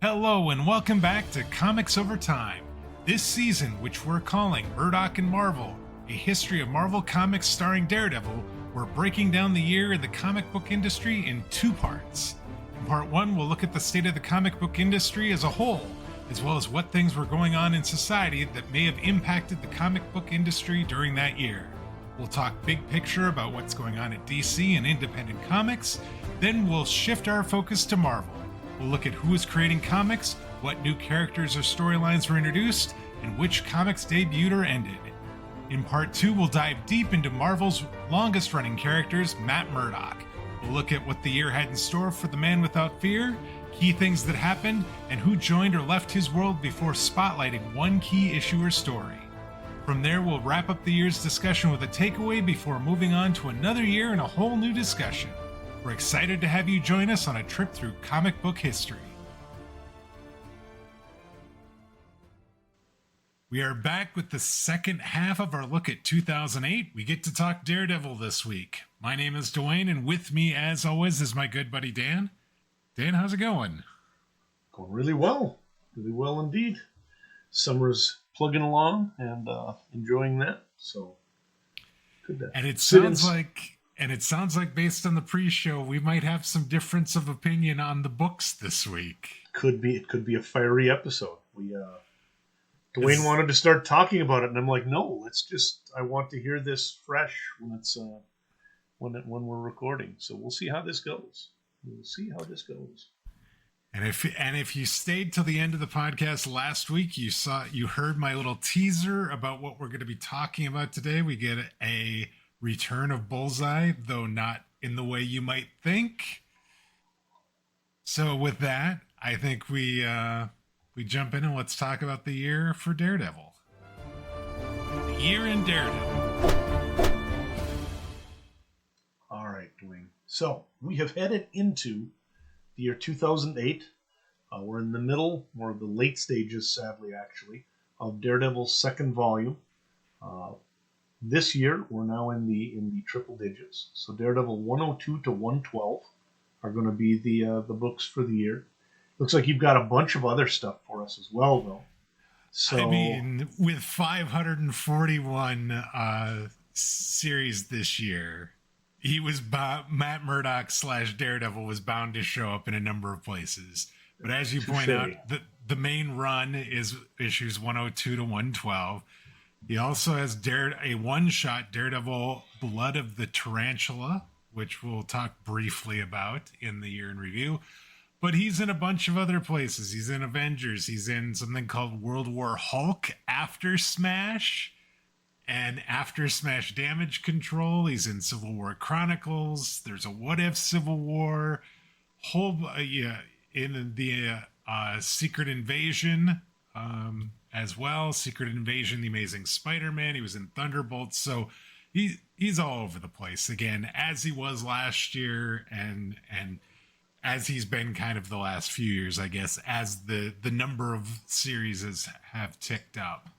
Hello and welcome back to Comics Over Time. This season, which we're calling Murdock and Marvel, a history of Marvel Comics starring Daredevil, we're breaking down the year in the comic book industry in two parts. In part one, we'll look at the state of the comic book industry as a whole, as well as what things were going on in society that may have impacted the comic book industry during that year. We'll talk big picture about what's going on at DC and independent comics, then we'll shift our focus to Marvel. We'll look at who is creating comics, what new characters or storylines were introduced, and which comics debuted or ended. In part 2, we'll dive deep into Marvel's longest-running characters, Matt Murdock. We'll look at what the year had in store for the Man Without Fear, key things that happened, and who joined or left his world before spotlighting one key issue or story. From there, we'll wrap up the year's discussion with a takeaway before moving on to another year and a whole new discussion. We're excited to have you join us on a trip through comic book history. We are back with the second half of our look at 2008. We get to talk Daredevil this week. My name is Dwayne, and with me, as always, is my good buddy Dan. Dan, how's it going? Going really well indeed. Summer's plugging along and enjoying that. So good to and it sounds like based on the pre-show, we might have some difference of opinion on the books this week. It could be a fiery episode. Dwayne wanted to start talking about it, and I'm like, no, I want to hear this fresh when it's when we're recording. So we'll see how this goes. And if you stayed till the end of the podcast last week, you heard my little teaser about what we're going to be talking about today. We get a return of Bullseye, though not in the way you might think. So with that, I think we jump in and let's talk about the year for Daredevil. The year in Daredevil. All right, Dwayne. So we have headed into the year 2008. We're in the middle, or the late stages, sadly, actually, of Daredevil's second volume. This year, we're now in the triple digits. So Daredevil 102 to 112 are going to be the books for the year. Looks like you've got a bunch of other stuff for us as well, though. So, I mean, with 541 series this year, Matt Murdock / Daredevil was bound to show up in a number of places. But as you point out, the main run is issues 102 to 112. He also has a one-shot Daredevil Blood of the Tarantula, which we'll talk briefly about in the year in review. But he's in a bunch of other places. He's in Avengers. He's in something called World War Hulk, Aftersmash, and Aftersmash Damage Control. He's in Civil War Chronicles. There's a What If Civil War. In the Secret Invasion as well. Secret Invasion, The Amazing Spider-Man. He was in Thunderbolts. So he's all over the place again, as he was last year, and as he's been kind of the last few years, I guess, as the number of series have ticked up.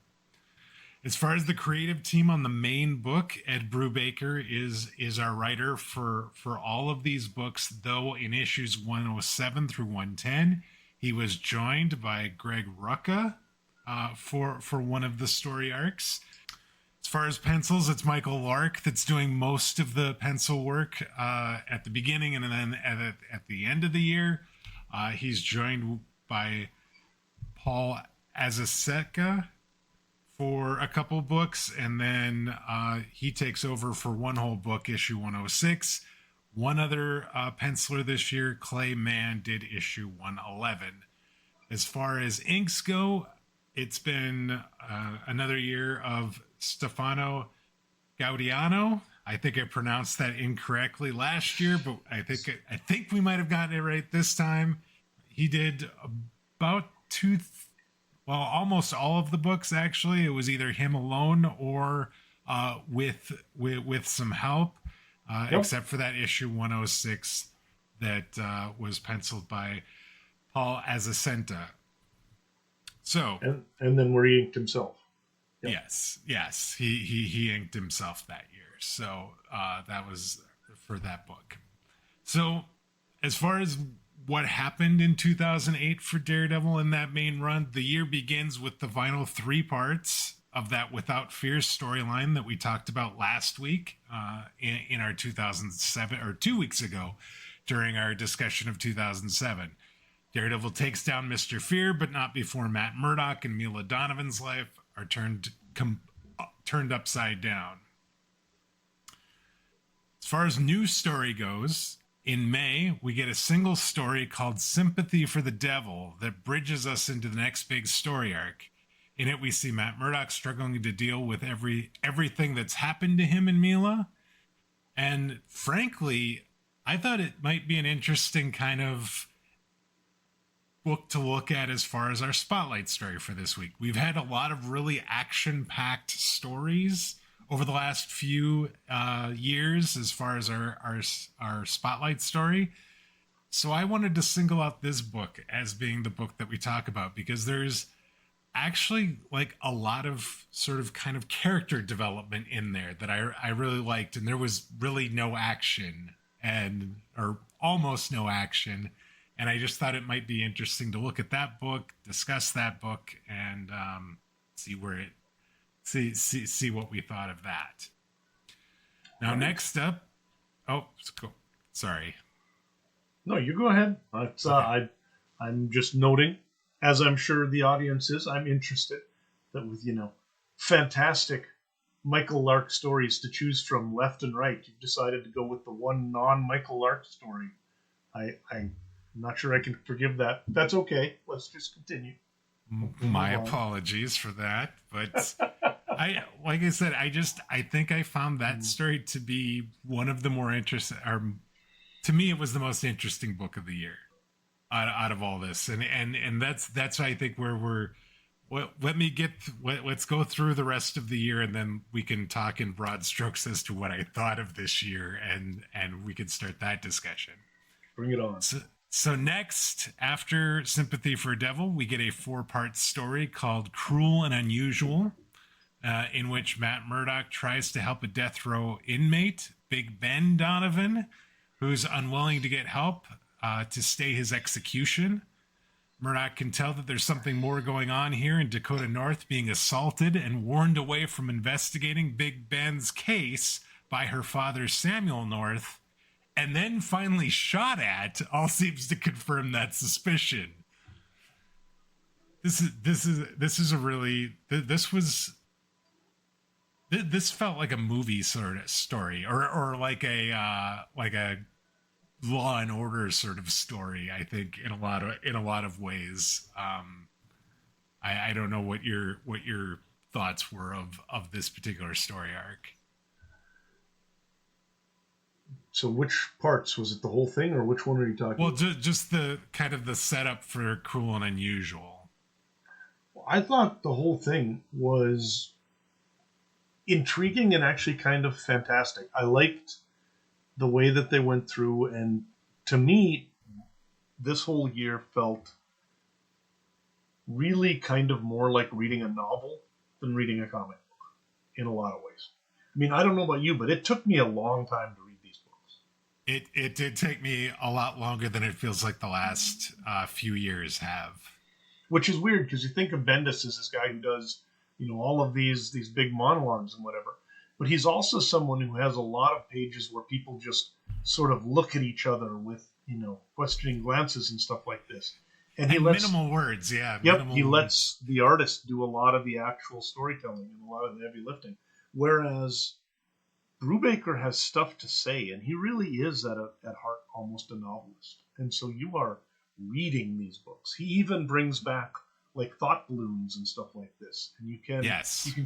As far as the creative team on the main book, Ed Brubaker is our writer for all of these books, though in issues 107 through 110, he was joined by Greg Rucka for one of the story arcs. As far as pencils, it's Michael Lark that's doing most of the pencil work at the beginning, and then at the end of the year, he's joined by Paul Azaceka for a couple books, and then he takes over for one whole book, issue 106. One other penciler this year, Clay Mann, did issue 111. As far as inks go, it's been another year of Stefano Gaudiano. I think I pronounced that incorrectly last year, but I think we might have gotten it right this time. He did about almost all of the books, actually. It was either him alone or with some help, except for that issue 106 that was penciled by Paul Azaceta. So, and then where he inked himself. Yep. Yes, he inked himself that year. So that was for that book. So as far as what happened in 2008 for Daredevil in that main run. The year begins with the final 3 parts of that Without Fear storyline that we talked about last week in our 2007, or 2 weeks ago during our discussion of 2007. Daredevil takes down Mr. Fear, but not before Matt Murdock and Mila Donovan's life are turned upside down. As far as news story goes, in May, we get a single story called Sympathy for the Devil that bridges us into the next big story arc. In it, we see Matt Murdock struggling to deal with everything that's happened to him and Mila. And frankly, I thought it might be an interesting kind of book to look at as far as our spotlight story for this week. We've had a lot of really action-packed stories over the last few years as far as our spotlight story. So I wanted to single out this book as being the book that we talk about, because there's actually like a lot of sort of kind of character development in there that I really liked. And there was really no action or almost no action. And I just thought it might be interesting to look at that book, discuss that book, and see what we thought of that. Now, next up, sorry. No, you go ahead. Okay. I'm just noting, as I'm sure the audience is, I'm interested that with, fantastic Michael Lark stories to choose from left and right, you've decided to go with the one non-Michael Lark story. I'm not sure I can forgive that. That's okay. Let's just continue. My apologies for that, but like I said, I think I found that story to be one of the more interesting, or to me, it was the most interesting book of the year out of all this, and that's I think where let's go through the rest of the year, and then we can talk in broad strokes as to what I thought of this year, and we can start that discussion. Bring it on. So next, after Sympathy for a Devil, we get a 4-part story called Cruel and Unusual, in which Matt Murdock tries to help a death row inmate, Big Ben Donovan, who's unwilling to get help to stay his execution. Murdock can tell that there's something more going on here, in Dakota North being assaulted and warned away from investigating Big Ben's case by her father, Samuel North, and then finally shot at, all seems to confirm that suspicion. This felt like a movie sort of story, or like a Law and Order sort of story. I think in a lot of ways. I don't know what your thoughts were of this particular story arc. So which parts? Was it the whole thing, or which one are you talking about? Well, just the kind of the setup for Cruel and Unusual. I thought the whole thing was intriguing and actually kind of fantastic. I liked the way that they went through, and to me, this whole year felt really kind of more like reading a novel than reading a comic book in a lot of ways. I mean, I don't know about you, but it took me a long time to read these books. It did take me a lot longer than it feels like the last few years have. Which is weird, because you think of Bendis as this guy who does, all of these big monologues and whatever. But he's also someone who has a lot of pages where people just sort of look at each other with, questioning glances and stuff like this. And he lets minimal words, yeah. Yep, he lets the artist do a lot of the actual storytelling and a lot of the heavy lifting. Whereas Brubaker has stuff to say, and he really is at heart almost a novelist. And so you are reading these books. He even brings back like thought balloons and stuff like this, and you can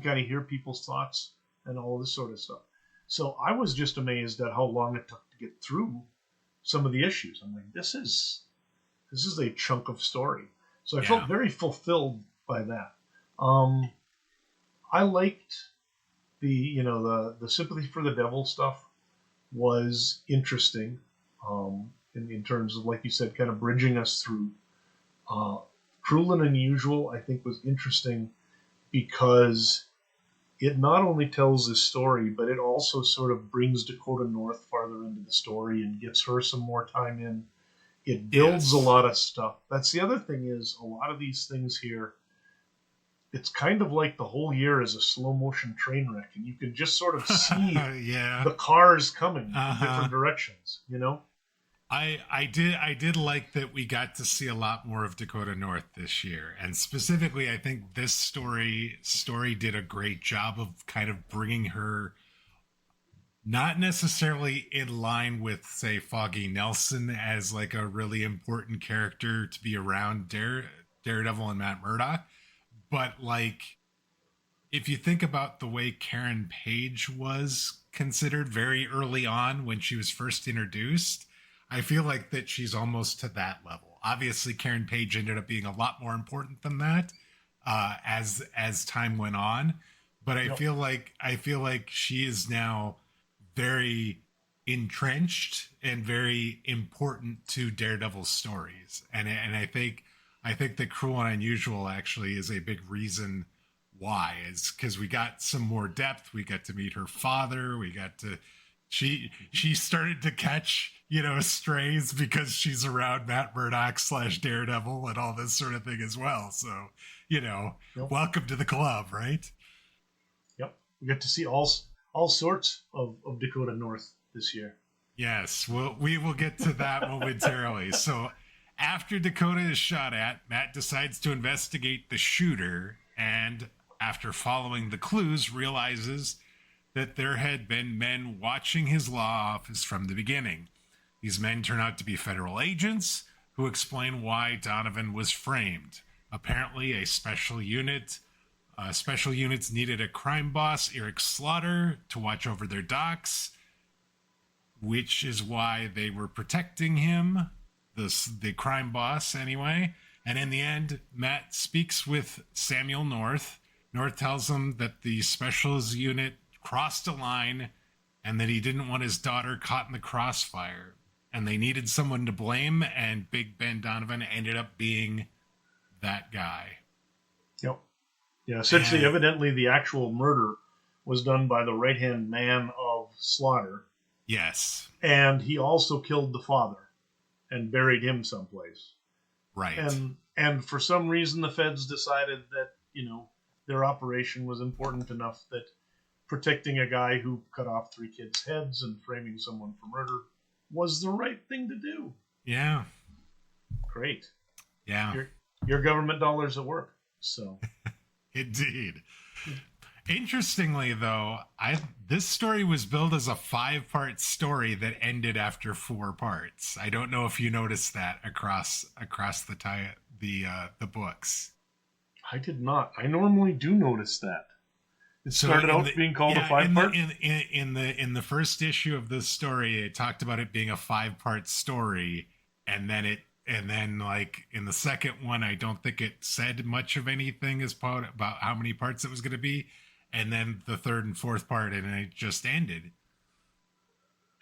kind of hear people's thoughts and all this sort of stuff. So I was just amazed at how long it took to get through some of the issues. I'm like, this is a chunk of story. So I felt very fulfilled by that. I liked the Sympathy for the Devil stuff was interesting. In terms of, like you said, kind of bridging us through. Cruel and Unusual, I think, was interesting because it not only tells this story, but it also sort of brings Dakota North farther into the story and gets her some more time in. It builds a Yes. lot of stuff. That's the other thing is a lot of these things here. It's kind of like the whole year is a slow motion train wreck, and you can just sort of see Yeah. the cars coming from Uh-huh. different directions. You know? I did like that we got to see a lot more of Dakota North this year, and specifically, I think this story did a great job of kind of bringing her not necessarily in line with, say, Foggy Nelson as like a really important character to be around Daredevil and Matt Murdock, but like if you think about the way Karen Page was considered very early on when she was first introduced, I feel like that she's almost to that level. Obviously, Karen Page ended up being a lot more important than that as time went on, but Yep. I feel like she is now very entrenched and very important to Daredevil's stories, and I think that Cruel and Unusual actually is a big reason why, is because we got some more depth. We got to meet her father. We got to she started to catch, you know, strays because she's around Matt Murdock slash Daredevil and all this sort of thing as well. So, you know, Yep. welcome to the club, right? Yep. We got to see all sorts of Dakota North this year. Yes, we will get to that momentarily. So, after Dakota is shot at, Matt decides to investigate the shooter, and after following the clues, realizes that there had been men watching his law office from the beginning. These men turn out to be federal agents who explain why Donovan was framed. Apparently, special units needed a crime boss, Eric Slaughter, to watch over their docks, which is why they were protecting him, the crime boss anyway. And in the end, Matt speaks with Samuel North. North tells him that the specials unit crossed a line and that he didn't want his daughter caught in the crossfire. And they needed someone to blame, and Big Ben Donovan ended up being that guy. Yep. Yeah, essentially, And evidently, the actual murder was done by the right hand man of Slaughter, yes, and he also killed the father and buried him someplace. right. And for some reason, the feds decided that their operation was important enough that protecting a guy who cut off 3 kids' heads and framing someone for murder was the right thing to do. Yeah, Great. yeah, Your government dollars at work. So indeed. Interestingly, though, this story was billed as a 5-part story that ended after 4 parts. I don't know if you noticed that across the books. I did not. I normally do notice that. It So started out the, being called yeah, a 5-part. In the first issue of this story, it talked about it being a 5-part story, and then like in the second one, I don't think it said much of anything about how many parts it was going to be, and then the third and fourth part, and it just ended.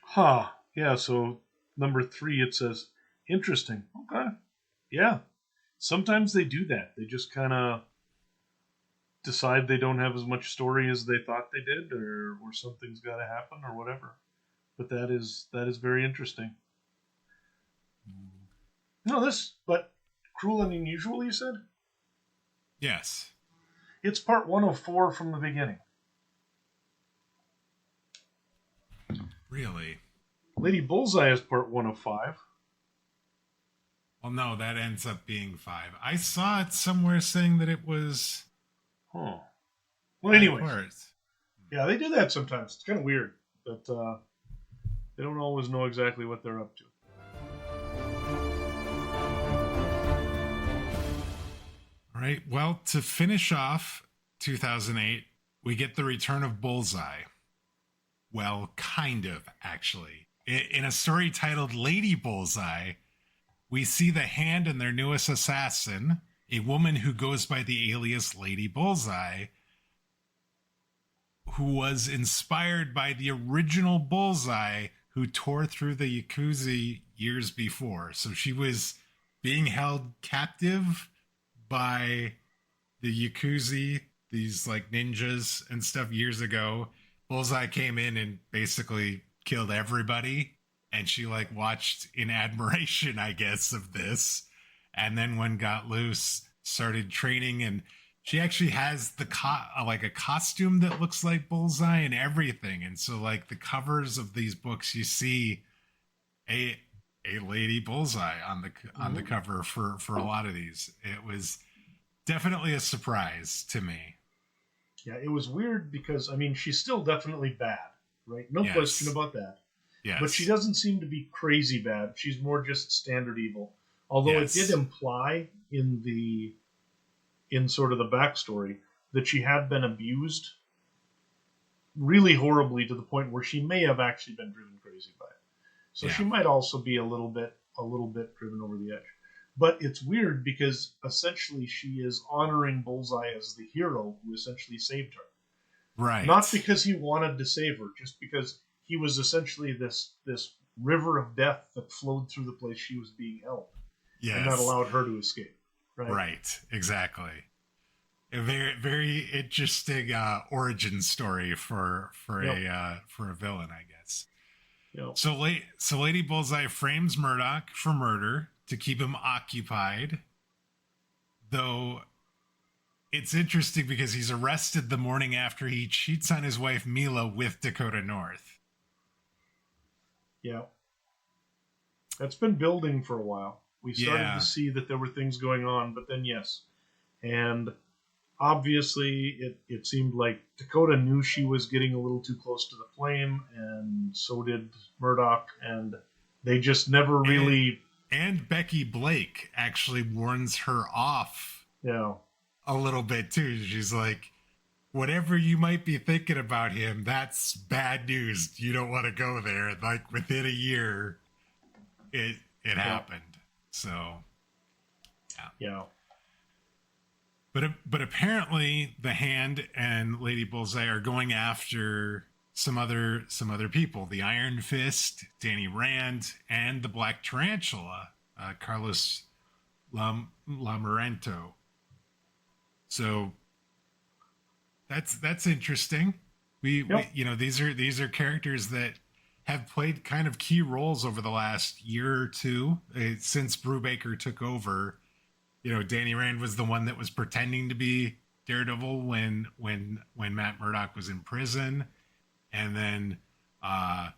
Huh. Yeah, so number 3, it says, interesting. Okay. Yeah. Sometimes they do that. They just kind of decide they don't have as much story as they thought they did, or something's got to happen, or whatever. But that is very interesting. No, but Cruel and Unusual, you said? Yes. It's part 104 from the beginning. Really? Lady Bullseye is part 105. Well, no, that ends up being 5. I saw it somewhere saying that it was Huh. Well, 5 anyways. parts. Yeah, they do that sometimes. It's kind of weird. But they don't always know exactly what they're up to. All right. Well, to finish off 2008, we get the return of Bullseye. Well, kind of, actually. In a story titled Lady Bullseye, we see the Hand and their newest assassin, a woman who goes by the alias Lady Bullseye, who was inspired by the original Bullseye who tore through the Yakuza years before. So she was being held captive by the Yakuza, these like ninjas and stuff years ago. Bullseye came in and basically killed everybody and she like watched in admiration, I guess, of this. And then when Got Loose started training, and she actually has like a costume that looks like Bullseye and everything. And so like the covers of these books, you see a lady Bullseye on the cover for a lot of these. It was definitely a surprise to me. Yeah, it was weird because, I mean, she's still definitely bad, right? No question about that. Yes. But she doesn't seem to be crazy bad. She's more just standard evil. Although it did imply in sort of the backstory that she had been abused really horribly to the point where she may have actually been driven crazy by it. So she might also be a little bit driven over the edge. But it's weird because essentially she is honoring Bullseye as the hero who essentially saved her. Right. Not because he wanted to save her, just because he was essentially this river of death that flowed through the place she was being held. Yes. And that allowed her to escape. Right. Exactly. A very, very interesting origin story for a villain, I guess. Yep. So Lady Bullseye frames Murdock for murder to keep him occupied. Though it's interesting because he's arrested the morning after he cheats on his wife Mila with Dakota North. Yeah. That's been building for a while. We started to see that there were things going on, but then yes. And obviously it seemed like Dakota knew she was getting a little too close to the flame, and so did Murdock, and they just never really... And Becky Blake actually warns her off a little bit too. She's like, whatever you might be thinking about him, that's bad news. You don't want to go there. Like within a year, it happened. So, yeah. But apparently, the Hand and Lady Bullseye are going after some other people: the Iron Fist, Danny Rand, and the Black Tarantula, Carlos Lamorento. So that's interesting. We these are characters that have played kind of key roles over the last year or two since Brubaker took over. You know, Danny Rand was the one that was pretending to be Daredevil when Matt Murdock was in prison, and then the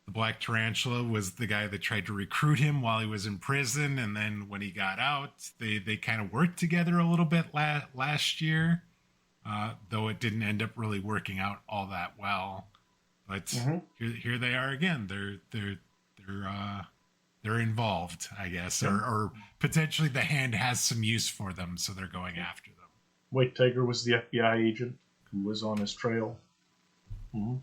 Black Tarantula was the guy that tried to recruit him while he was in prison, and then when he got out, they kind of worked together a little bit last year, though it didn't end up really working out all that well. But here they are again. They're involved, I guess, or potentially the Hand has some use for them, so they're going after them. White Tiger was the FBI agent who was on his trail. Mm-hmm.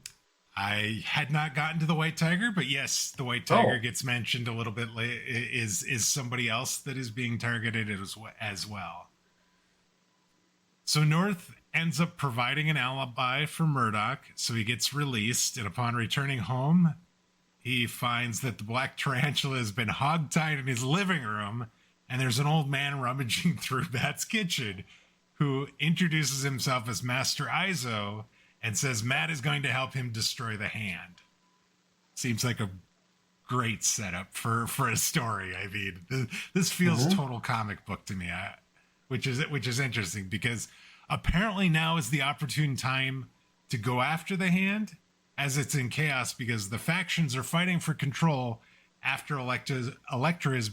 I had not gotten to the White Tiger, but yes, the White Tiger gets mentioned a little bit later. Is somebody else that is being targeted as well. So North ends up providing an alibi for Murdock, so he gets released, and upon returning home, he finds that the Black Tarantula has been hogtied in his living room, and there's an old man rummaging through Matt's kitchen who introduces himself as Master Izo and says Matt is going to help him destroy the Hand. Seems like a great setup for a story. I mean, this feels total comic book to me, which is interesting because apparently now is the opportune time to go after the Hand, as it's in chaos because the factions are fighting for control after Elektra is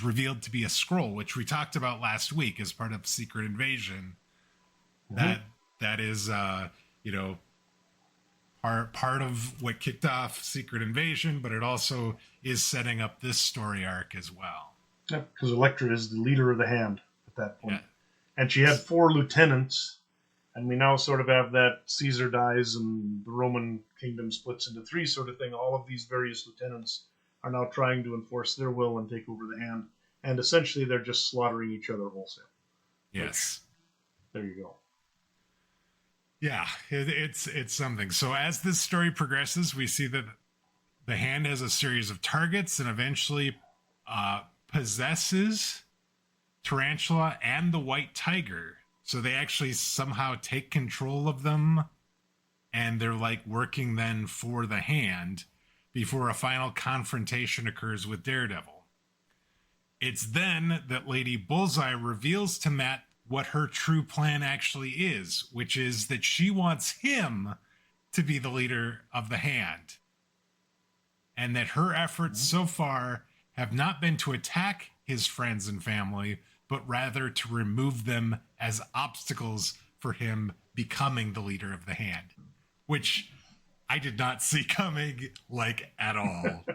revealed to be a Skrull, which we talked about last week as part of Secret Invasion. That is part of what kicked off Secret Invasion, but it also is setting up this story arc as well. Yeah, because Elektra is the leader of the Hand at that point. And she had 4 lieutenants. And we now sort of have that Caesar dies and the Roman kingdom splits into 3 sort of thing. All of these various lieutenants are now trying to enforce their will and take over the Hand. And essentially they're just slaughtering each other wholesale. Yes. There you go. Yeah, it's something. So as this story progresses, we see that the Hand has a series of targets and eventually possesses Tarantula and the White Tiger. So they actually somehow take control of them, and they're like working then for the Hand, before a final confrontation occurs with Daredevil. It's then that Lady Bullseye reveals to Matt what her true plan actually is, which is that she wants him to be the leader of the Hand. And that her efforts so far have not been to attack his friends and family, but rather to remove them as obstacles for him becoming the leader of the Hand, which I did not see coming, like, at all.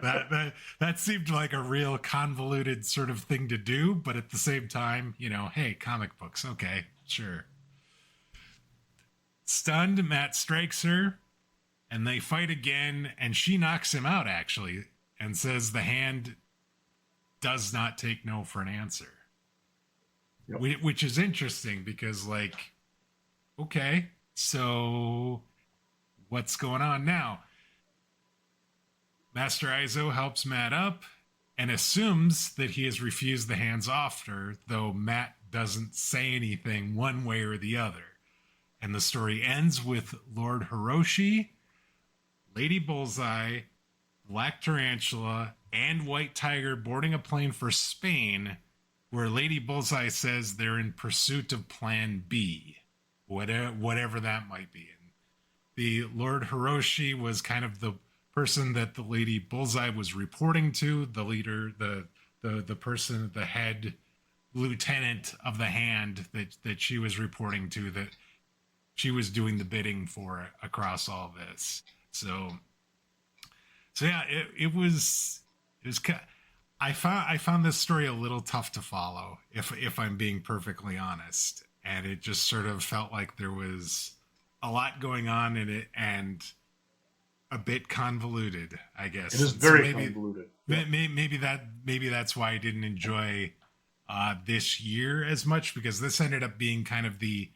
That seemed like a real convoluted sort of thing to do, but at the same time, you know, hey, comic books, okay, sure. Stunned, Matt strikes her, and they fight again, and she knocks him out, actually, and says the Hand does not take no for an answer. Yep. Which is interesting because, like, okay, so what's going on now? Master Izo helps Matt up and assumes that he has refused the Hand's offer, though Matt doesn't say anything one way or the other. And the story ends with Lord Hiroshi, Lady Bullseye, Black Tarantula, and White Tiger boarding a plane for Spain, where Lady Bullseye says they're in pursuit of Plan B, whatever that might be. And the Lord Hiroshi was kind of the person that the Lady Bullseye was reporting to, the leader, the person, the head lieutenant of the Hand that she was reporting to, that she was doing the bidding for across all this. So yeah, it was. I found this story a little tough to follow, if I'm being perfectly honest, and it just sort of felt like there was a lot going on in it and a bit convoluted, I guess. It is very convoluted. Maybe that's why I didn't enjoy this year as much, because this ended up being kind of the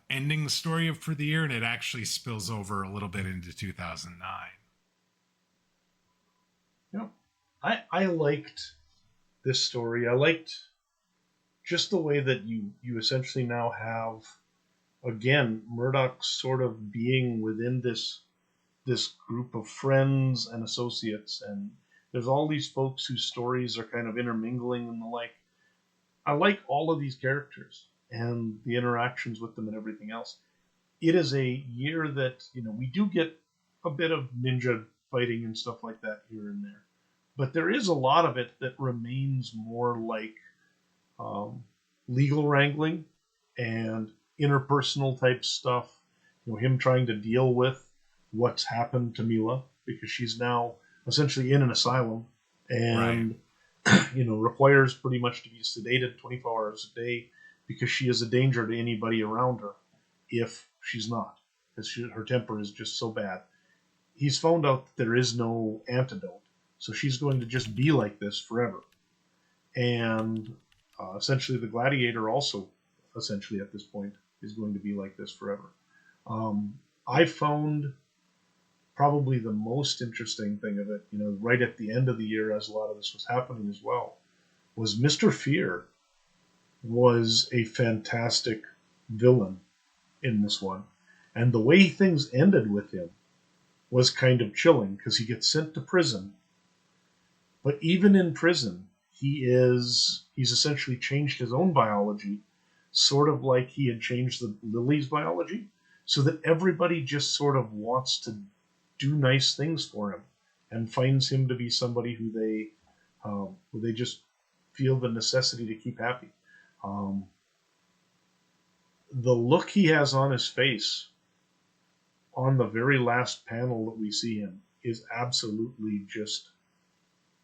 ending story for the year, and it actually spills over a little bit into 2009. Yeah. I liked this story. I liked just the way that you essentially now have, again, Murdock sort of being within this group of friends and associates, and there's all these folks whose stories are kind of intermingling and the like. I like all of these characters and the interactions with them and everything else. It is a year that, you know, we do get a bit of ninja fighting and stuff like that here and there, but there is a lot of it that remains more like legal wrangling and interpersonal type stuff. You know, him trying to deal with what's happened to Mila, because she's now essentially in an asylum and you know, requires pretty much to be sedated 24 hours a day, because she is a danger to anybody around her if she's not, because her temper is just so bad. He's found out that there is no antidote, so she's going to just be like this forever. And essentially the Gladiator also, essentially at this point, is going to be like this forever. I found probably the most interesting thing of it, you know, right at the end of the year, as a lot of this was happening as well, was Mr. Fear was a fantastic villain in this one. And the way things ended with him was kind of chilling, because he gets sent to prison. But even in prison, he's essentially changed his own biology, sort of like he had changed the Lily's biology, so that everybody just sort of wants to do nice things for him and finds him to be somebody who they just feel the necessity to keep happy. The look he has on his face on the very last panel that we see him is absolutely just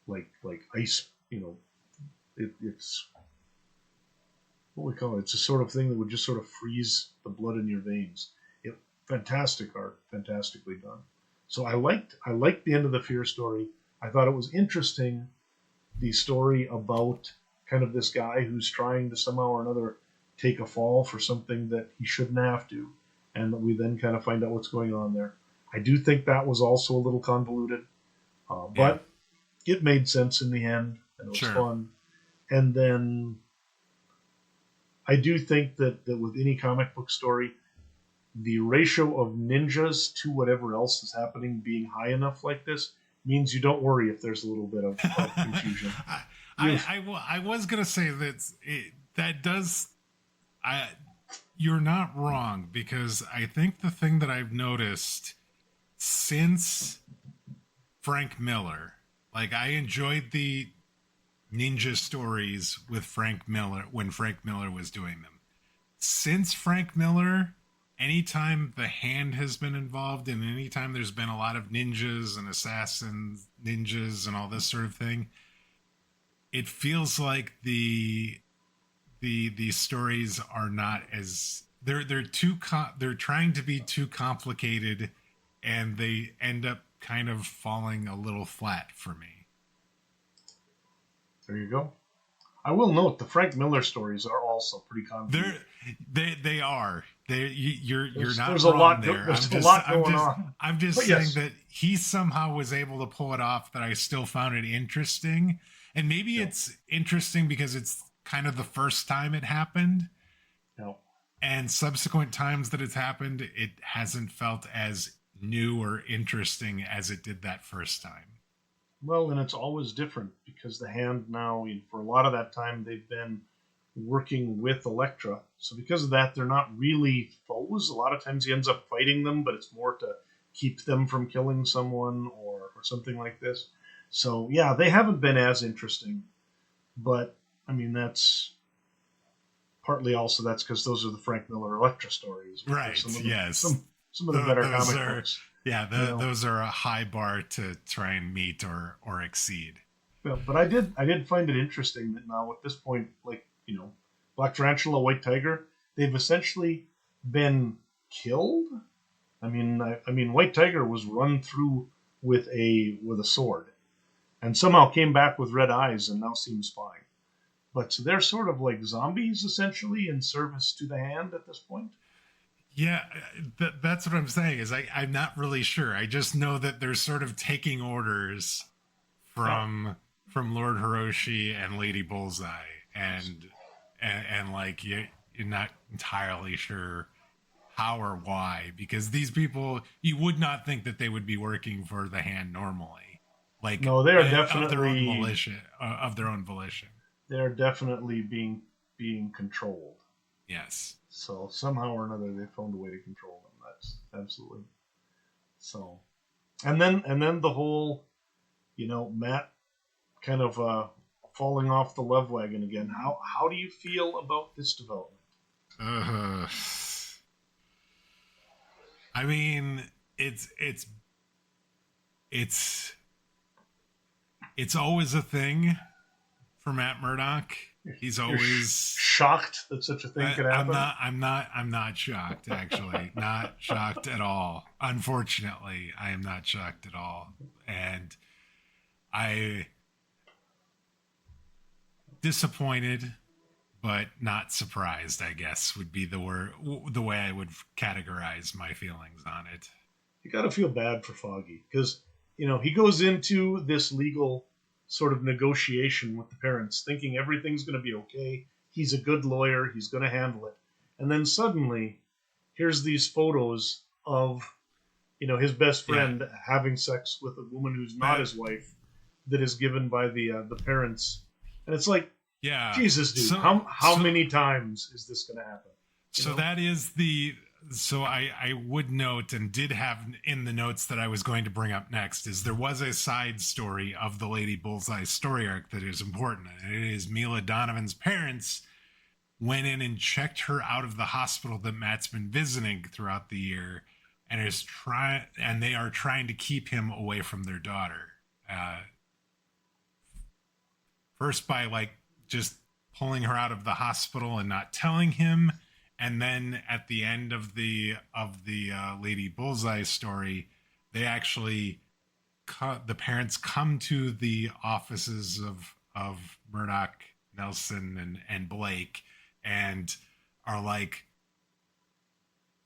like ice. You know, it's what we call it. It's a sort of thing that would just sort of freeze the blood in your veins. Fantastic art, fantastically done. So I liked the end of the Fear story. I thought it was interesting, the story about kind of this guy who's trying to somehow or another take a fall for something that he shouldn't have to, and that we then kind of find out what's going on there. I do think that was also a little convoluted, but it made sense in the end, and it was fun. And then I do think that with any comic book story, the ratio of ninjas to whatever else is happening being high enough like this, means you don't worry if there's a little bit of confusion. I was gonna say that does. You're not wrong, because I think the thing that I've noticed since Frank Miller, like, I enjoyed the ninja stories with Frank Miller when Frank Miller was doing them. Since Frank Miller, anytime the Hand has been involved, and anytime there's been a lot of ninjas and assassins, ninjas and all this sort of thing, it feels like the stories are not as they're they're trying to be too complicated, and they end up kind of falling a little flat for me. There you go. I will note the Frank Miller stories are also pretty convoluted. They are. You're not there's wrong a lot, there. There's a lot going on. I'm just but saying yes. that he somehow was able to pull it off, that I still found it interesting. And maybe it's interesting because it's kind of the first time it happened. No. And subsequent times that it's happened, it hasn't felt as new or interesting as it did that first time. Well, and it's always different because the Hand now, for a lot of that time, they've been working with Elektra. So because of that, they're not really foes. A lot of times he ends up fighting them, but it's more to keep them from killing someone or something like this. So, yeah, they haven't been as interesting. But, I mean, that's partly also that's because those are the Frank Miller Elektra stories. Right, Some of the better comic books. Yeah, those are a high bar to try and meet or exceed. Well, but I did find it interesting that now at this point, like, Black Tarantula, White Tiger, they've essentially been killed. I mean, White Tiger was run through with a sword, and somehow came back with red eyes and now seems fine. But so they're sort of like zombies essentially in service to the Hand at this point. Yeah, that's what I'm saying. Is I'm not really sure. I just know that they're sort of taking orders from Lord Hiroshi and Lady Bullseye, and like you're not entirely sure how or why, because these people, you would not think that they would be working for the Hand normally. Like, no, they're definitely of their own volition. They're definitely being controlled. Yes. So somehow or another, they found a way to control them. That's absolutely. So, and then the whole, Matt kind of falling off the love wagon again. How do you feel about this development? I mean, it's always a thing for Matt Murdock. He's always shocked that such a thing could happen. I'm not shocked, actually. Not shocked at all. Unfortunately, I am not shocked at all. And I disappointed, but not surprised, I guess, would be the way I would categorize my feelings on it. You got to feel bad for Foggy because, he goes into this legal sort of negotiation with the parents, thinking everything's going to be okay. He's a good lawyer. He's going to handle it. And then suddenly, here's these photos of, his best friend having sex with a woman who's not his wife, that is given by the parents. And it's like, Jesus, dude, how many times is this going to happen? That is So I would note, and did have in the notes that I was going to bring up next, is there was a side story of the Lady Bullseye story arc that is important. And it is Mila Donovan's parents went in and checked her out of the hospital that Matt's been visiting throughout the year, and they are trying to keep him away from their daughter. First by just pulling her out of the hospital and not telling him. And then at the end of the Lady Bullseye story, they actually the parents come to the offices of Murdock, Nelson, and Blake, and are like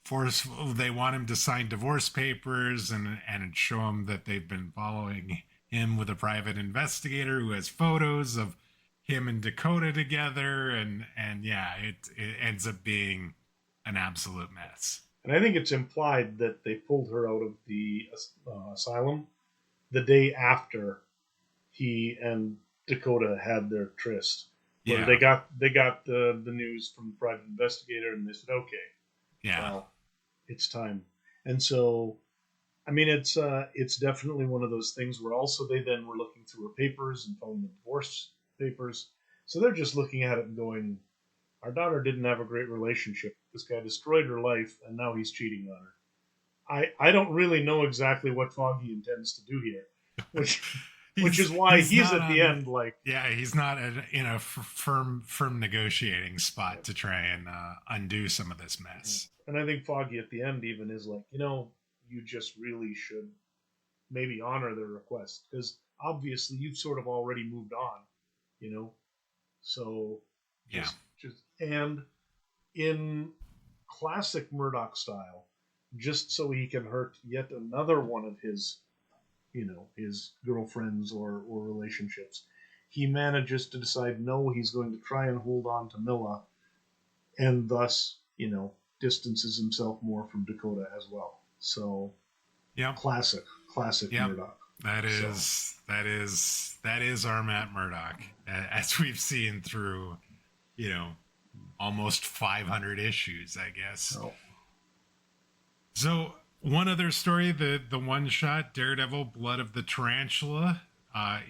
forceful. They want him to sign divorce papers and show him that they've been following him with a private investigator who has photos of him and Dakota together, and it ends up being an absolute mess. And I think it's implied that they pulled her out of the asylum the day after he and Dakota had their tryst, where Yeah. they got the news from the private investigator, and they said, okay, Yeah. well, it's time. And so, I mean, it's definitely one of those things where also they then were looking through her papers and found the divorce papers. So they're just looking at it and going, our daughter didn't have a great relationship. This guy destroyed her life, and now he's cheating on her. I don't really know exactly what Foggy intends to do here, which is why he's at the end like, yeah, he's not in a firm negotiating spot to try and undo some of this mess. and I think Foggy at the end even is like, you just really should maybe honor their request because obviously you've sort of already moved on, you know. So Yeah. just and in classic Murdock style, just so he can hurt yet another one of his, his girlfriends or relationships, he manages to decide no, he's going to try and hold on to Milla, and thus, distances himself more from Dakota as well. So, yeah, classic yep. Murdock. That is our Matt Murdock, as we've seen through, almost 500 issues, I guess. Oh. So one other story, the one shot Daredevil, Blood of the Tarantula.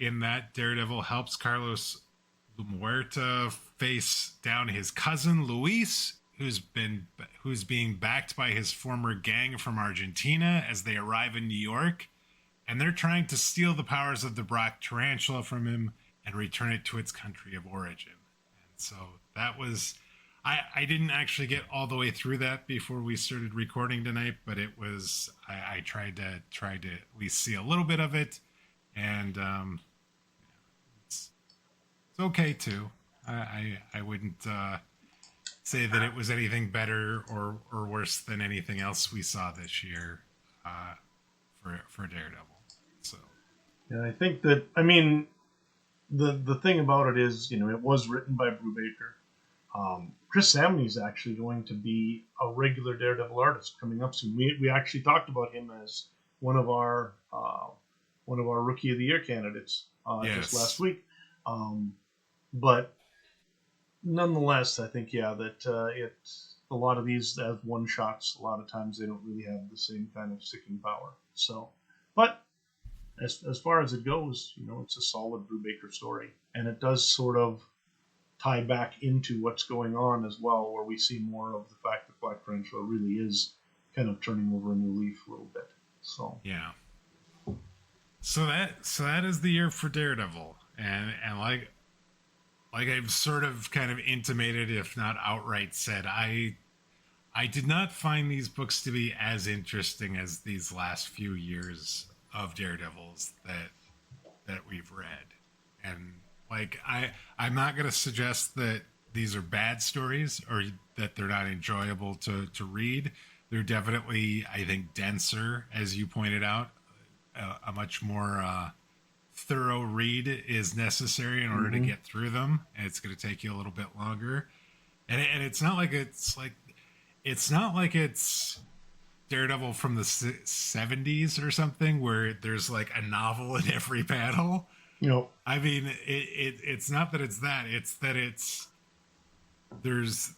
In that, Daredevil helps Carlos Muerta face down his cousin Luis, who's being backed by his former gang from Argentina as they arrive in New York, and they're trying to steal the powers of the Black Tarantula from him and return it to its country of origin. And so that was, I didn't actually get all the way through that before we started recording tonight, but it was, I tried to at least see a little bit of it, and it's okay too. I wouldn't say that it was anything better or worse than anything else we saw this year for Daredevil. So, yeah, I think that, I mean, the thing about it is, it was written by Brubaker. Chris Samney's actually going to be a regular Daredevil artist coming up soon. We actually talked about him as one of our Rookie of the Year candidates just last week. But nonetheless, I think that it's a lot of these as one shots. A lot of times they don't really have the same kind of sticking power. So, but as far as it goes, it's a solid Brubaker story, and it does sort of tie back into what's going on as well, where we see more of the fact that Black Tarantula really is kind of turning over a new leaf a little bit. So yeah. So that is the year for Daredevil, and like I've sort of kind of intimated, if not outright said, I did not find these books to be as interesting as these last few years of Daredevils that we've read. And like I'm not going to suggest that these are bad stories or that they're not enjoyable to read. They're definitely, I think, denser, as you pointed out. A much more thorough read is necessary in order to get through them, and it's going to take you a little bit longer. And it's not like it's Daredevil from the 70s or something where there's like a novel in every panel. I mean, it's not that it's that. It's that there's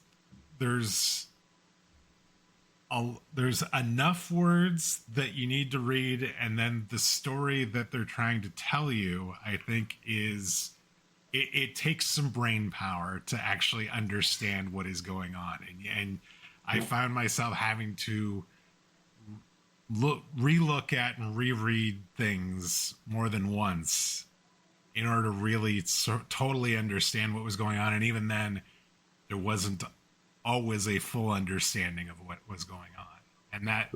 enough words that you need to read, and then the story that they're trying to tell you, I think, is it takes some brain power to actually understand what is going on, and I found myself having to relook at and reread things more than once in order to really totally understand what was going on. And even then, there wasn't always a full understanding of what was going on. And that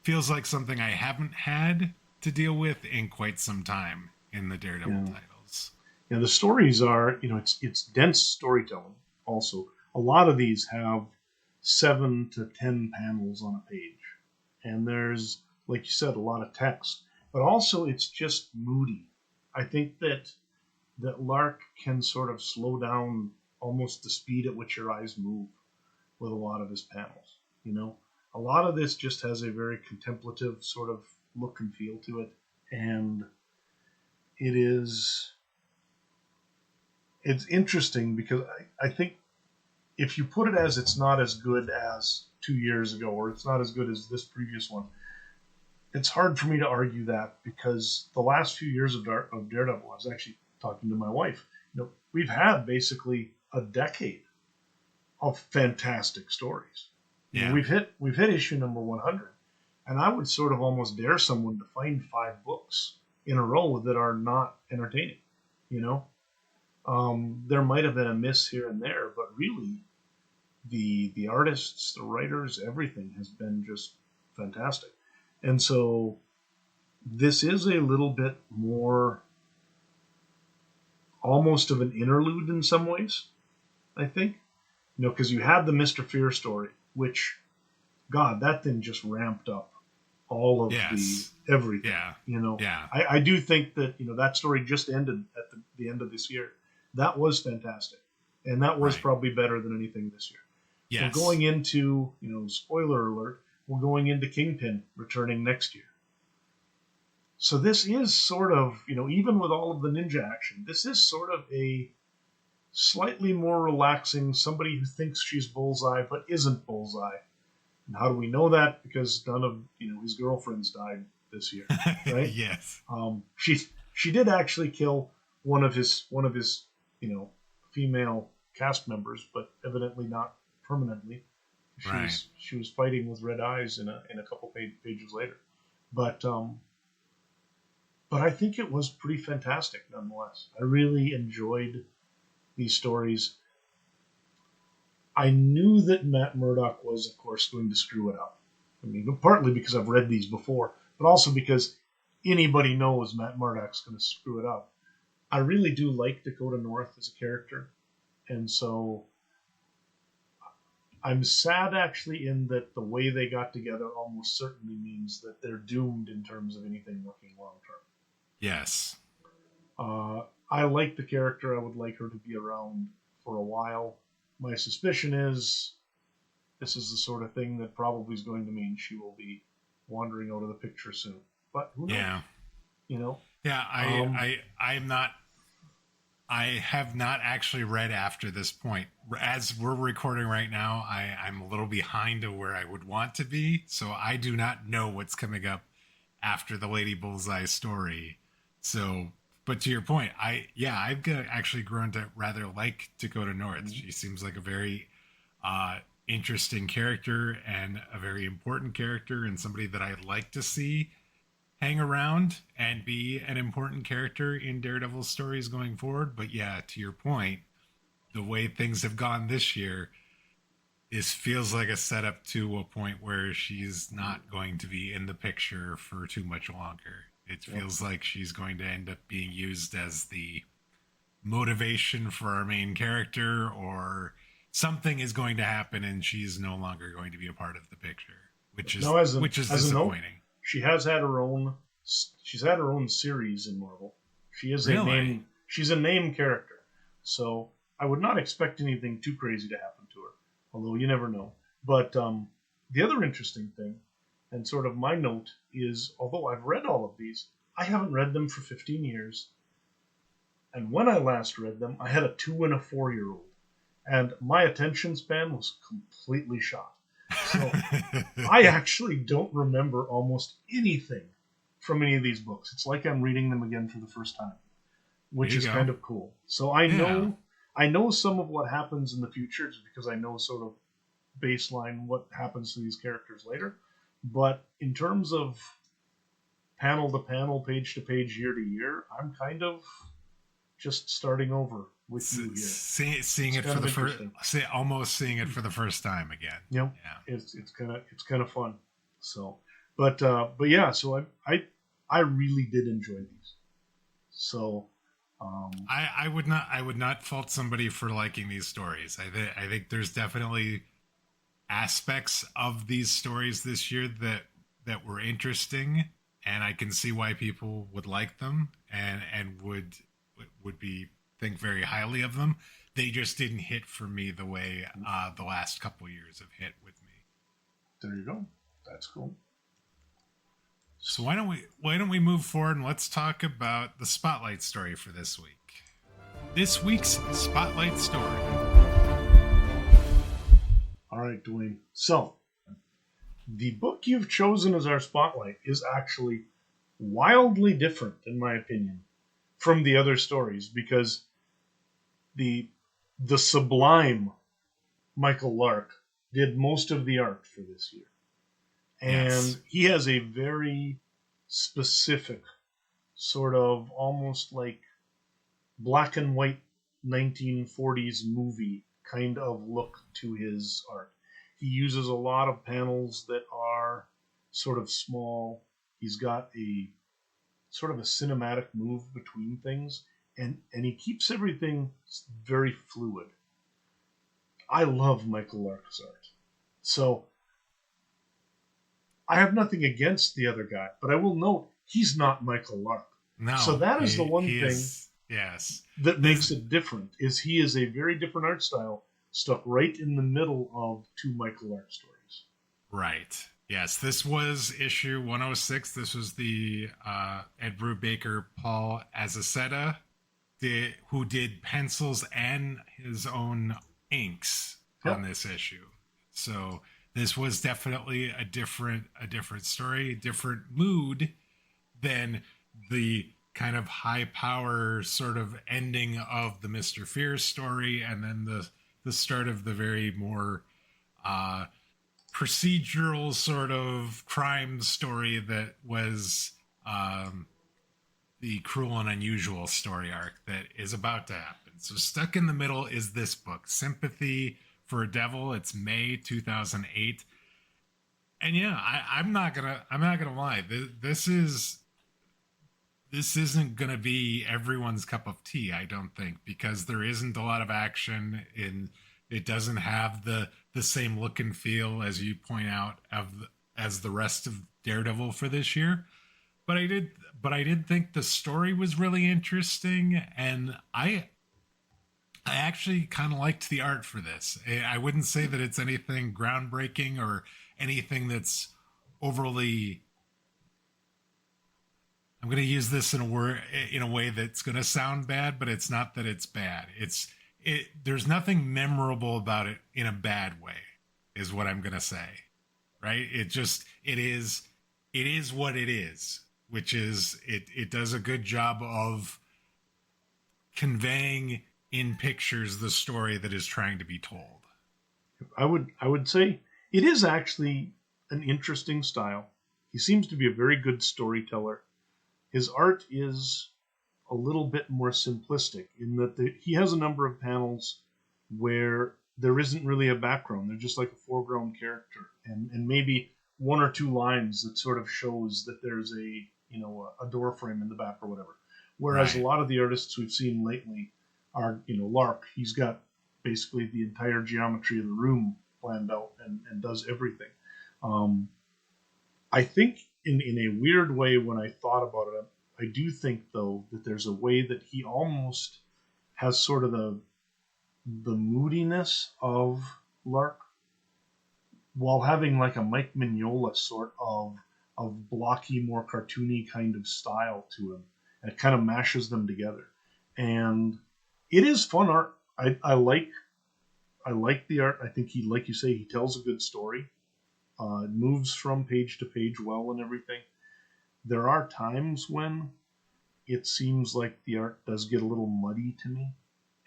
feels like something I haven't had to deal with in quite some time in the Daredevil titles. Yeah, the stories are, it's dense storytelling also. A lot of these have 7 to 10 panels on a page. And there's, like you said, a lot of text. But also it's just moody. I think that Lark can sort of slow down almost the speed at which your eyes move with a lot of his panels. A lot of this just has a very contemplative sort of look and feel to it. and it's interesting because I think if you put it as it's not as good as 2 years ago, or it's not as good as this previous one, it's hard for me to argue that, because the last few years of Daredevil, I was actually talking to my wife. We've had basically a decade of fantastic stories. Yeah. We've hit issue number 100, and I would sort of almost dare someone to find 5 books in a row that are not entertaining. There might have been a miss here and there, but really, the artists, the writers, everything has been just fantastic. And so this is a little bit more almost of an interlude in some ways, I think. Because you had the Mr. Fear story, which, God, that thing just ramped up all of the everything. Yeah. I do think that, that story just ended at the end of this year. That was fantastic. And that was probably better than anything this year. Yes. We're going into, spoiler alert, we're going into Kingpin returning next year. So this is sort of, even with all of the ninja action, this is sort of a slightly more relaxing, somebody who thinks she's Bullseye but isn't Bullseye. And how do we know that? Because none of his girlfriends died this year, right? Yes. She did actually kill one of his female cast members, but evidently not permanently. She was fighting with red eyes in a couple pages later, but I think it was pretty fantastic nonetheless. I really enjoyed these stories. I knew that Matt Murdock was, of course, going to screw it up. I mean, partly because I've read these before, but also because anybody knows Matt Murdock's going to screw it up. I really do like Dakota North as a character, and so I'm sad actually in that the way they got together almost certainly means that they're doomed in terms of anything working long term. Yes. I like the character. I would like her to be around for a while. My suspicion is this is the sort of thing that probably is going to mean she will be wandering out of the picture soon. But who knows? Yeah. I'm not. I have not actually read after this point. As we're recording right now, I'm a little behind to where I would want to be, so I do not know what's coming up after the Lady Bullseye story. So, but to your point, I've actually grown to rather like Dakota North. Mm-hmm. She seems like a very interesting character and a very important character, and somebody that I'd like to see hang around and be an important character in Daredevil stories going forward. But yeah, to your point, the way things have gone this year, this feels like a setup to a point where she's not going to be in the picture for too much longer. It feels like she's going to end up being used as the motivation for our main character, or something is going to happen and she's no longer going to be a part of the picture, which is disappointing. She has had her own. She's had her own series in Marvel. She is a name. She's a name character, so I would not expect anything too crazy to happen to her. Although you never know. But the other interesting thing, and sort of my note, is although I've read all of these, I haven't read them for 15 years. And when I last read them, I had a 2 and a 4-year-old, and my attention span was completely shot. So I actually don't remember almost anything from any of these books. It's like I'm reading them again for the first time, which is kind of cool. So I know some of what happens in the future just because I know sort of baseline what happens to these characters later. But in terms of panel to panel, page to page, year to year, I'm kind of just starting over with you here. Seeing it for the first, almost seeing it for the first time again. Yep. Yeah, it's kind of fun. So, but yeah, so I really did enjoy these. So, I would not fault somebody for liking these stories. I think there's definitely aspects of these stories this year that were interesting, and I can see why people would like them and would think very highly of them. They just didn't hit for me the way the last couple years have hit with me. There you go. That's cool. So why don't we move forward and let's talk about the spotlight story for this week. This week's spotlight story. All right, Dwayne. So, the book you've chosen as our spotlight is actually wildly different, in my opinion, from the other stories because the sublime Michael Lark did most of the art for this year. And Yes. he has a very specific, sort of almost like black and white 1940s movie kind of look to his art. He uses a lot of panels that are sort of small. He's got a sort of a cinematic move between things, and he keeps everything very fluid. I love Michael Lark's art. So I have nothing against the other guy, but I will note he's not Michael Lark. No. So that is the one thing yes. that makes it different, is he is a very different art style stuck right in the middle of two Michael Lark stories. Right. Yes, this was issue 106. This was the Ed Brubaker, Paul Azaceta, who did pencils and his own inks on this issue. So this was definitely a different story, different mood than the kind of high power sort of ending of the Mr. Fear story, and then the start of the very more procedural sort of crime story that was the Cruel and Unusual story arc that is about to happen. So stuck in the middle is this book, Sympathy for a Devil. It's May 2008. And yeah, I'm not gonna lie. This isn't gonna be everyone's cup of tea, I don't think, because there isn't a lot of action in. It doesn't have the same look and feel, as you point out, as the rest of Daredevil for this year. But I did think the story was really interesting, and I actually kind of liked the art for this. I wouldn't say that it's anything groundbreaking or anything that's overly. I'm going to use this in a way that's going to sound bad, but it's not that it's bad. There's nothing memorable about it in a bad way, is what I'm going to say. Right? It is what it is, which is it does a good job of conveying in pictures the story that is trying to be told. I would say it is actually an interesting style. He seems to be a very good storyteller. His art is a little bit more simplistic in that he has a number of panels where there isn't really a background. They're just like a foreground character, and maybe one or two lines that sort of shows that there's a door frame in the back or whatever. Whereas a lot of the artists we've seen lately are, Lark. He's got basically the entire geometry of the room planned out and does everything. I think in a weird way, when I thought about it, I do think, though, that there's a way that he almost has sort of the moodiness of Lark while having like a Mike Mignola sort of blocky, more cartoony kind of style to him. And it kind of mashes them together. And it is fun art. I like the art. I think he, like you say, he tells a good story. It moves from page to page well and everything. There are times when it seems like the art does get a little muddy to me,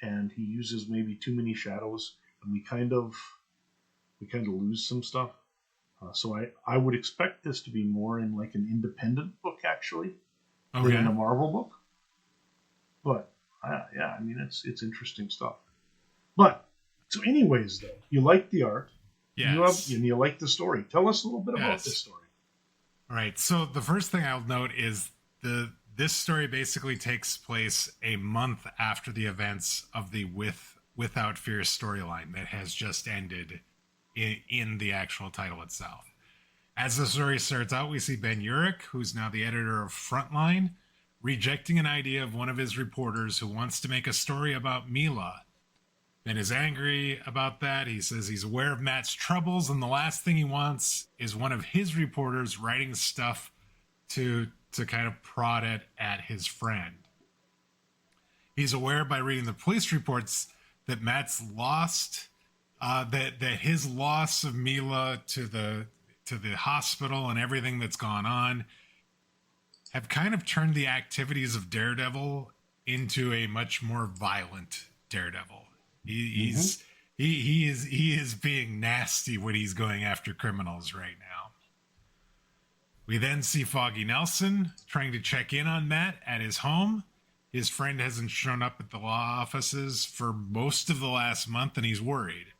and he uses maybe too many shadows, and we kind of lose some stuff. So I would expect this to be more in like an independent book actually, than in a Marvel book. But yeah, I mean it's interesting stuff. But so, anyways, though, you like the art. Yes. And you like the story. Tell us a little bit about this story. All right. So the first thing I'll note is this story basically takes place a month after the events of the Without Fear storyline that has just ended in the actual title itself. As the story starts out, we see Ben Urich, who's now the editor of Frontline, rejecting an idea of one of his reporters who wants to make a story about Mila. Ben is angry about that. He says he's aware of Matt's troubles, and the last thing he wants is one of his reporters writing stuff to kind of prod it at his friend. He's aware by reading the police reports that Matt's lost, that his loss of Mila to the hospital and everything that's gone on have kind of turned the activities of Daredevil into a much more violent Daredevil. He is being nasty when he's going after criminals right now. We then see Foggy Nelson trying to check in on Matt at his home. His friend hasn't shown up at the law offices for most of the last month, and he's worried.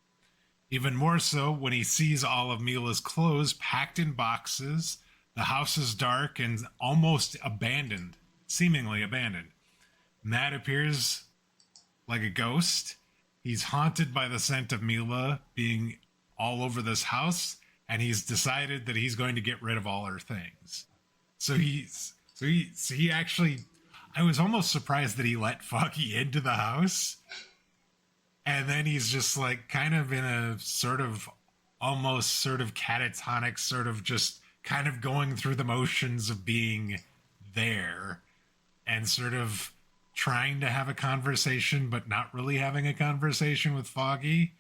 Even more so when he sees all of Mila's clothes packed in boxes. The house is dark and almost abandoned, seemingly abandoned. Matt appears like a ghost. He's haunted by the scent of Mila being all over this house, and he's decided that he's going to get rid of all her things. So he actually, I was almost surprised that he let Foggy into the house. And then he's just like kind of in a sort of almost sort of catatonic, sort of just kind of going through the motions of being there and sort of trying to have a conversation, but not really having a conversation with Foggy.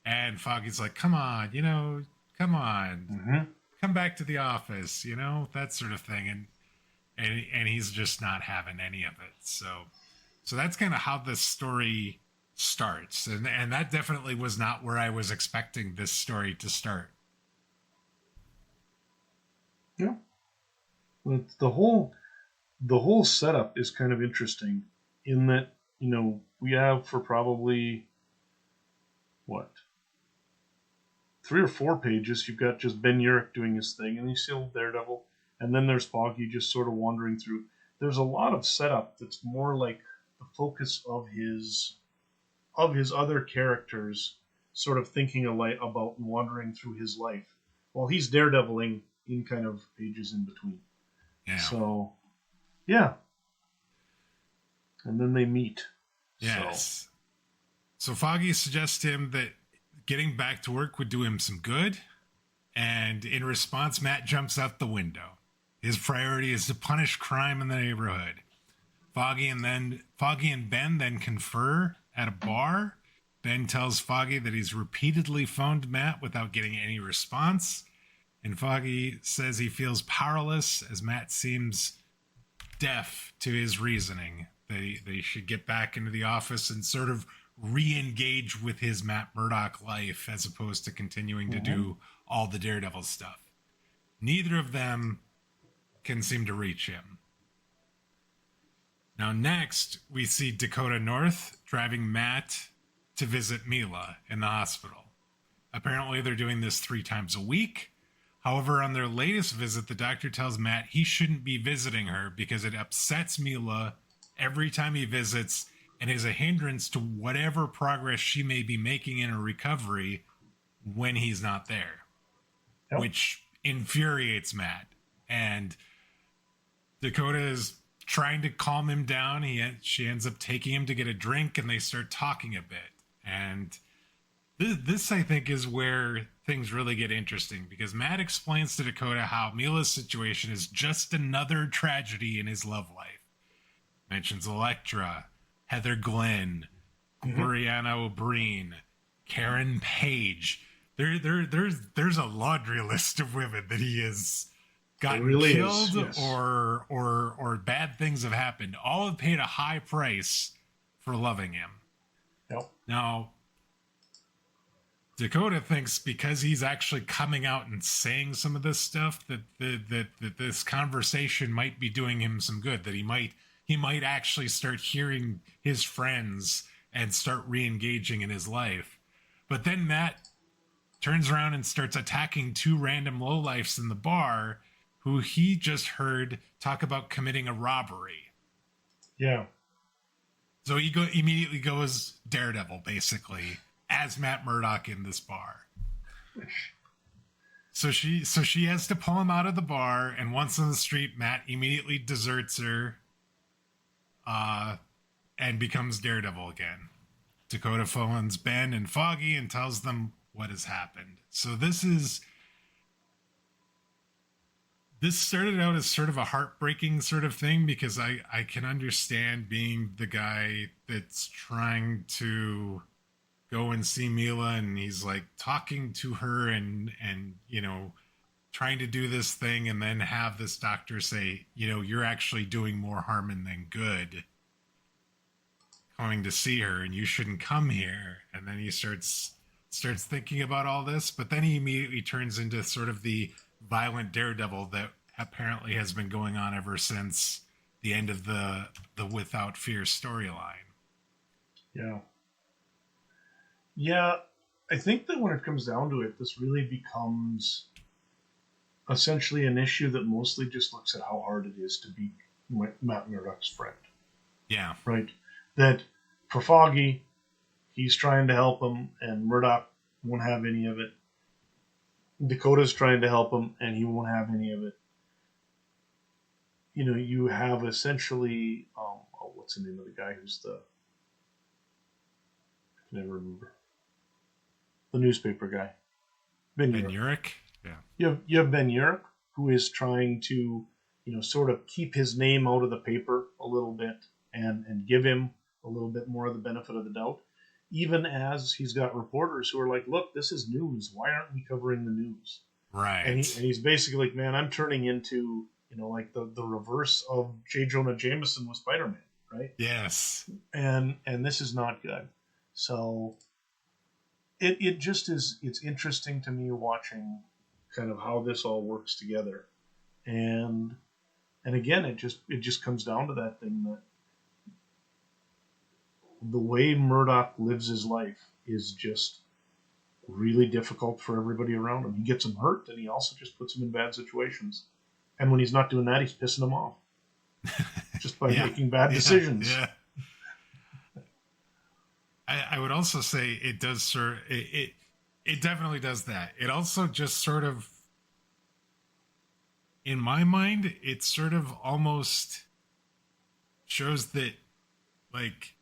And Foggy's like, come on, come on, come back to the office, that sort of thing. And he's just not having any of it. So that's kind of how this story starts. And that definitely was not where I was expecting this story to start. Yeah. Well, the whole setup is kind of interesting in that, we have for probably, 3 or 4 pages, you've got just Ben Urich doing his thing, and you see old Daredevil, and then there's Foggy just sort of wandering through. There's a lot of setup that's more like the focus of his other characters sort of thinking about and wandering through his life while he's Daredeviling in kind of pages in between. Yeah. So, yeah. And then they meet. Yes. So Foggy suggests to him that getting back to work would do him some good. And in response, Matt jumps out the window. His priority is to punish crime in the neighborhood. Foggy and Ben then confer at a bar. Ben tells Foggy that he's repeatedly phoned Matt without getting any response. And Foggy says he feels powerless as Matt seems deaf to his reasoning. They should get back into the office and sort of re-engage with his Matt Murdock life as opposed to continuing to do all the Daredevil stuff. Neither of them can seem to reach him. Now next, we see Dakota North driving Matt to visit Mila in the hospital. Apparently they're doing this 3 times a week. However, on their latest visit, the doctor tells Matt he shouldn't be visiting her because it upsets Mila every time he visits and is a hindrance to whatever progress she may be making in her recovery when he's not there, which infuriates Matt. And Dakota is trying to calm him down. She ends up taking him to get a drink, and they start talking a bit. And this, I think, is where things really get interesting, because Matt explains to Dakota how Mila's situation is just another tragedy in his love life. Mentions Elektra, Heather Glenn, Gloriana O'Brien, Karen Page. There's a laundry list of women that he has gotten really killed, yes. or bad things have happened. All have paid a high price for loving him. Yep. Now, Dakota thinks because he's actually coming out and saying some of this stuff that this conversation might be doing him some good. That he might actually start hearing his friends and start re-engaging in his life. But then Matt turns around and starts attacking 2 random lowlifes in the bar who he just heard talk about committing a robbery. Yeah. So he immediately goes Daredevil, basically, as Matt Murdock in this bar. So she has to pull him out of the bar, and once on the street, Matt immediately deserts her and becomes Daredevil again. Dakota phones Ben and Foggy and tells them what has happened. So this is This started out as sort of a heartbreaking sort of thing because I can understand being the guy that's trying to go and see Mila, and he's like talking to her and trying to do this thing, and then have this doctor say, you're actually doing more harm than good coming to see her, and you shouldn't come here. And then he starts thinking about all this, but then he immediately turns into sort of the violent daredevil that apparently has been going on ever since the end of the Without Fear storyline. Yeah, I think that when it comes down to it, this really becomes essentially an issue that mostly just looks at how hard it is to be Matt Murdock's friend. Yeah. Right? That for Foggy, he's trying to help him, and Murdock won't have any of it. Dakota's trying to help him, and he won't have any of it. You have essentially, what's the name of the guy who's I can never remember. The newspaper guy. Ben Urich? Yeah. You have Ben Urich, who is trying to, sort of keep his name out of the paper a little bit and give him a little bit more of the benefit of the doubt. Even as he's got reporters who are like, look, this is news. Why aren't we covering the news? Right. And he's basically like, man, I'm turning into, like the reverse of J. Jonah Jameson with Spider-Man, right? Yes. And this is not good. So it just is, it's interesting to me watching kind of how this all works together. And again, it just comes down to that thing that the way Murdock lives his life is just really difficult for everybody around him. He gets them hurt, and he also just puts them in bad situations. And when he's not doing that, he's pissing them off just by making bad decisions. Yeah. I would also say it does it definitely does that. It also just sort of, in my mind, it sort of almost shows that, like,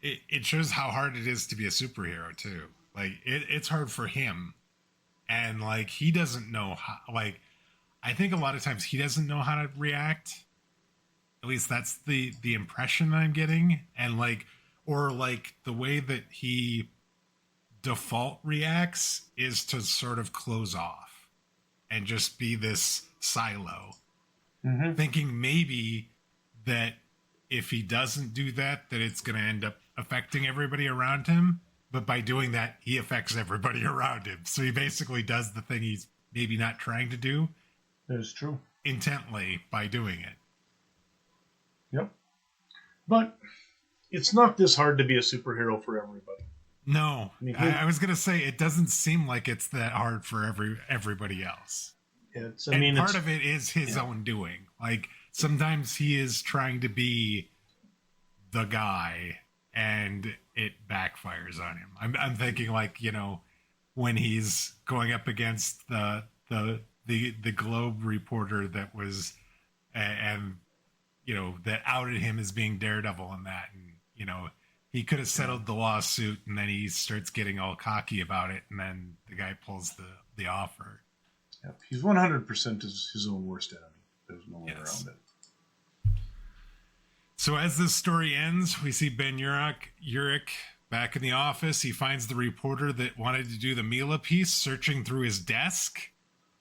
it shows how hard it is to be a superhero too. Like it's hard for him, and like he doesn't know how. Like I think a lot of times he doesn't know how to react. At least that's the impression I'm getting, and like, or like the way that he default reacts is to sort of close off and just be this silo, thinking maybe that if he doesn't do that, that it's going to end up affecting everybody around him. But by doing that, he affects everybody around him. So he basically does the thing he's maybe not trying to do. That is true. Intently by doing it. Yep. But it's not this hard to be a superhero for everybody. No. I was going to say, it doesn't seem like it's that hard for everybody else. Part of it is his own doing. Like, sometimes he is trying to be the guy, and it backfires on him. I'm thinking, like, when he's going up against the Globe reporter that was, and that outed him as being Daredevil and that, and he could have settled the lawsuit, and then he starts getting all cocky about it, and then the guy pulls the offer. Yep. He's 100% his own worst enemy. There's no way around it. So as this story ends, we see Ben Urich back in the office. He finds the reporter that wanted to do the Mila piece searching through his desk,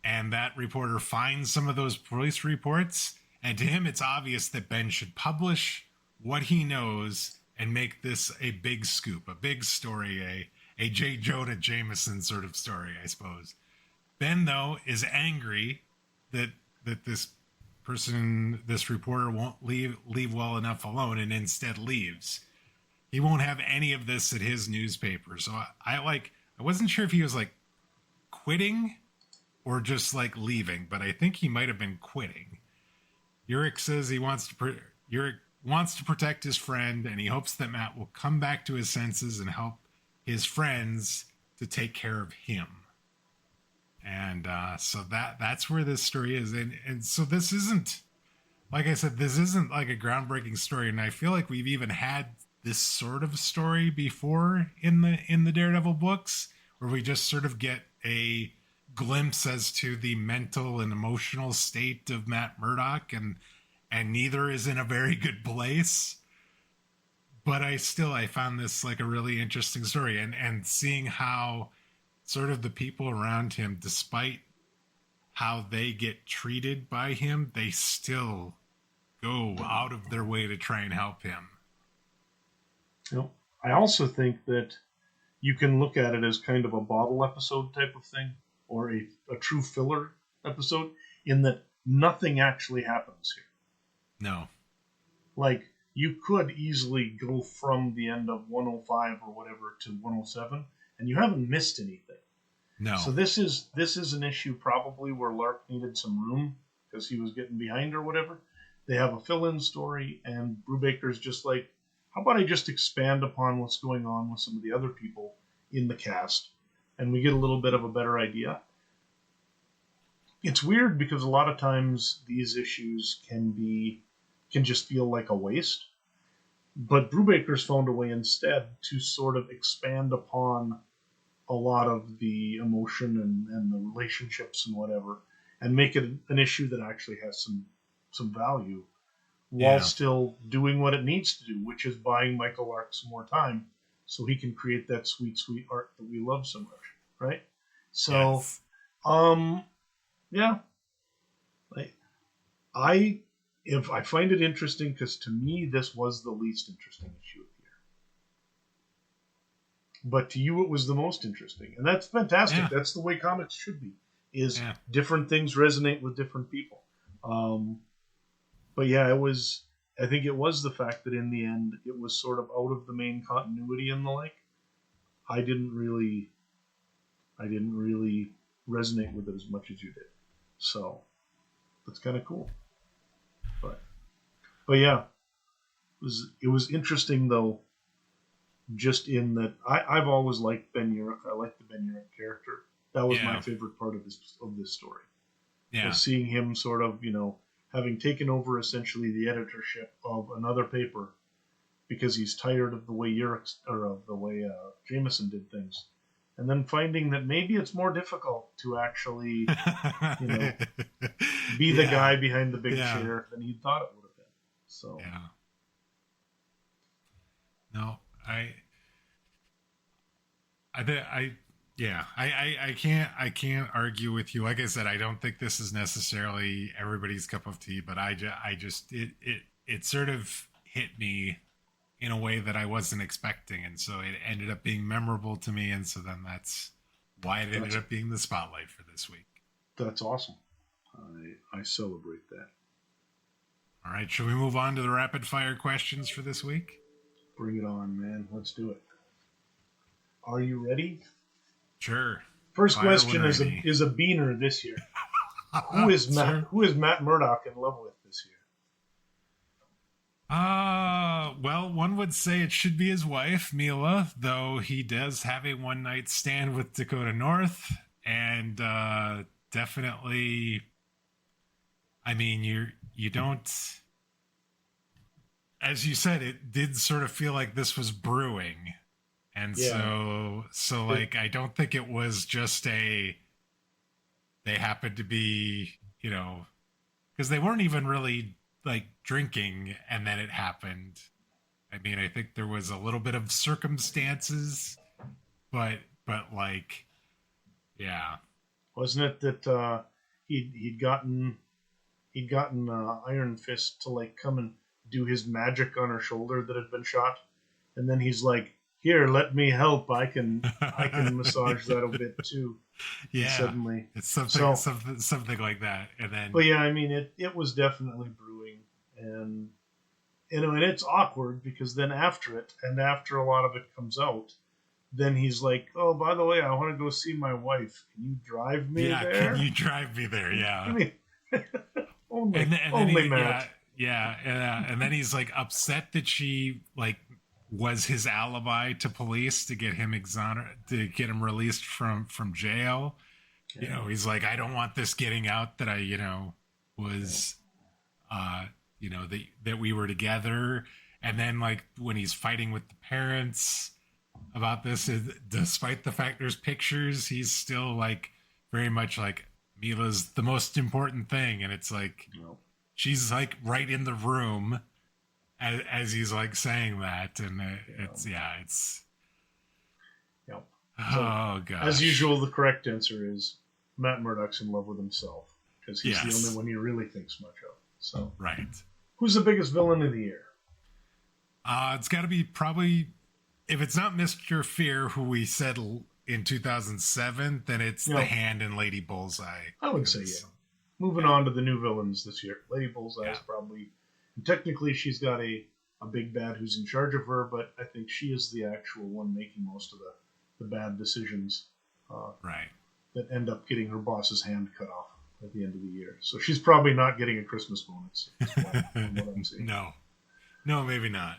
and that reporter finds some of those police reports, and to him it's obvious that Ben should publish what he knows and make this a big scoop, a big story, a J. Jonah Jameson sort of story, I suppose. Ben, though, is angry that this reporter won't leave well enough alone, and instead leaves. He won't have any of this at his newspaper. So I wasn't sure if he was like quitting or just like leaving, but I think he might have been quitting. Urich says he wants to protect his friend, and he hopes that Matt will come back to his senses and help his friends to take care of him. And so that's where this story is. And so this isn't, like I said, this isn't like a groundbreaking story. And I feel like we've even had this sort of story before in the Daredevil books, where we just sort of get a glimpse as to the mental and emotional state of Matt Murdock, and neither is in a very good place. But I found this like a really interesting story, and seeing how sort of the people around him, despite how they get treated by him, they still go out of their way to try and help him. You know, I also think that you can look at it as kind of a bottle episode type of thing, or a true filler episode, in that nothing actually happens here. No. Like, you could easily go from the end of 105 or whatever to 107, and you haven't missed anything. No. So this is an issue probably where Lark needed some room because he was getting behind or whatever. They have a fill-in story, and Brubaker's just like, how about I just expand upon what's going on with some of the other people in the cast, and we get a little bit of a better idea. It's weird because a lot of times these issues can just feel like a waste, but Brubaker's found a way instead to sort of expand upon a lot of the emotion and the relationships and whatever, and make it an issue that actually has some value, while still doing what it needs to do, which is buying Michael Lark some more time so he can create that sweet, sweet art that we love so much, right? So, yes. Yeah, I find it interesting because to me this was the least interesting issue of the year, but to you it was the most interesting, and that's fantastic. Yeah. That's the way comics should be. Different things resonate with different people. But yeah, I think it was the fact that in the end it was sort of out of the main continuity and the like. I didn't really resonate with it as much as you did. So that's kind of cool. But yeah, it was interesting though, just in that I've always liked Ben Urich. I like the Ben Urich character. That was my favorite part of this story. Yeah. Was seeing him sort of, having taken over essentially the editorship of another paper because he's tired of the way Jameson did things. And then finding that maybe it's more difficult to actually, be the guy behind the big chair than he thought it would have been. So no, I can't argue with you. Like I said, I don't think this is necessarily everybody's cup of tea, but it sort of hit me in a way that I wasn't expecting, and so it ended up being memorable to me, and so then that's why it ended up being the spotlight for this week. That's awesome. I celebrate that. All right, should we move on to the rapid fire questions for this week? Bring it on, man. Let's do it. Are you ready? Sure. First question is a beaner this year. Who is Matt Murdock in love with this year? Well, one would say it should be his wife, Mila, though he does have a one-night stand with Dakota North, and definitely, I mean, you don't, as you said, it did sort of feel like this was brewing, and so like, I don't think it was just they happened to be, because they weren't even really like drinking and then it happened. I mean, I think there was a little bit of circumstances, but like, yeah. Wasn't it that he'd gotten Iron Fist to like come and do his magic on her shoulder that had been shot, and then he's like, "Here, let me help. I can massage that a bit too." Yeah, and suddenly it's something like that, and then. But yeah, I mean, it was definitely brewing, and it's awkward because then after a lot of it comes out, then he's like, "Oh, by the way, I want to go see my wife. Can you drive me there? Yeah, can you drive me there? Yeah." I mean, only Matt. And then he's like upset that she like was his alibi to police to get him released from jail. Yeah. He's like, I don't want this getting out that I was that we were together. And then like when he's fighting with the parents about this, despite the fact there's pictures, he's still like very much like Mila's the most important thing, and it's like No. she's like right in the room as he's like saying that, and it's Yep. So, oh gosh. as usual, the correct answer is Matt Murdock's in love with himself because he's the only one he really thinks much of. So, right. Who's the biggest villain of the year? It's got to be probably, if it's not Mr. Fear, who we said in 2007, then it's the Hand and Lady Bullseye. I would say yeah. Moving on to the new villains this year. Lady Bullseye is probably, technically she's got a big bad who's in charge of her, but I think she is the actual one making most of the bad decisions that end up getting her boss's hand cut off at the end of the year. So she's probably not getting a Christmas bonus. From what I'm seeing. No, maybe not.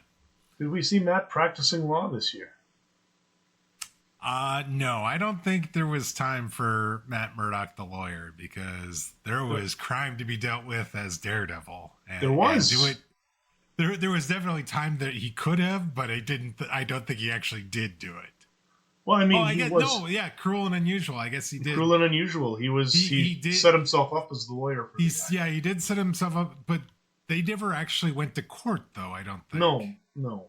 Did we see Matt practicing law this year? No, I don't think there was time for Matt Murdock, the lawyer, because there was crime to be dealt with as Daredevil. And, there was. There was definitely time that he could have, but I don't think he actually did do it. Well, I mean, Cruel and Unusual. I guess he did. Cruel and Unusual. He did set himself up as the lawyer. For he did set himself up, but they never actually went to court, though. I don't think. No.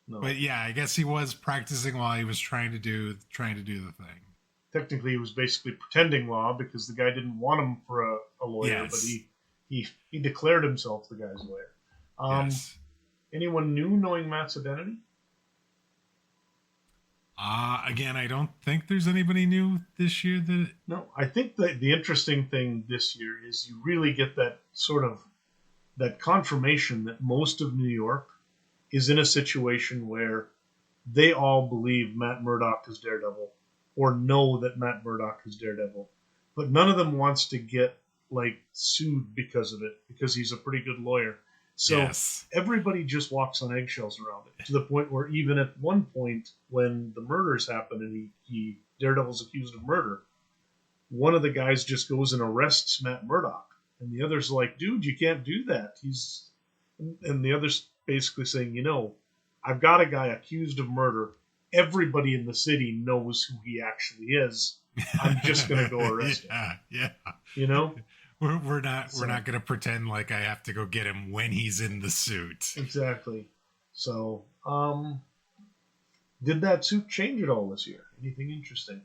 But yeah, I guess he was practicing while he was trying to do the thing. Technically, he was basically pretending law because the guy didn't want him for a lawyer, but he declared himself the guy's lawyer. Anyone new knowing Matt's identity? Again, I don't think there's anybody new this year that... No, I think that the interesting thing this year is you really get that sort of that confirmation that most of New York is in a situation where they all believe Matt Murdock is Daredevil or know that Matt Murdock is Daredevil, but none of them wants to get sued because of it, because he's a pretty good lawyer. So everybody just walks on eggshells around it, to the point where even at one point when the murders happen and Daredevil's accused of murder, one of the guys just goes and arrests Matt Murdock, and the other's like, "Dude, you can't do that." And the other's basically saying, I've got a guy accused of murder. Everybody in the city knows who he actually is. I'm just going to go arrest him. Yeah. We're not going to pretend like I have to go get him when he's in the suit. Exactly. So, did that suit change at all this year? Anything interesting?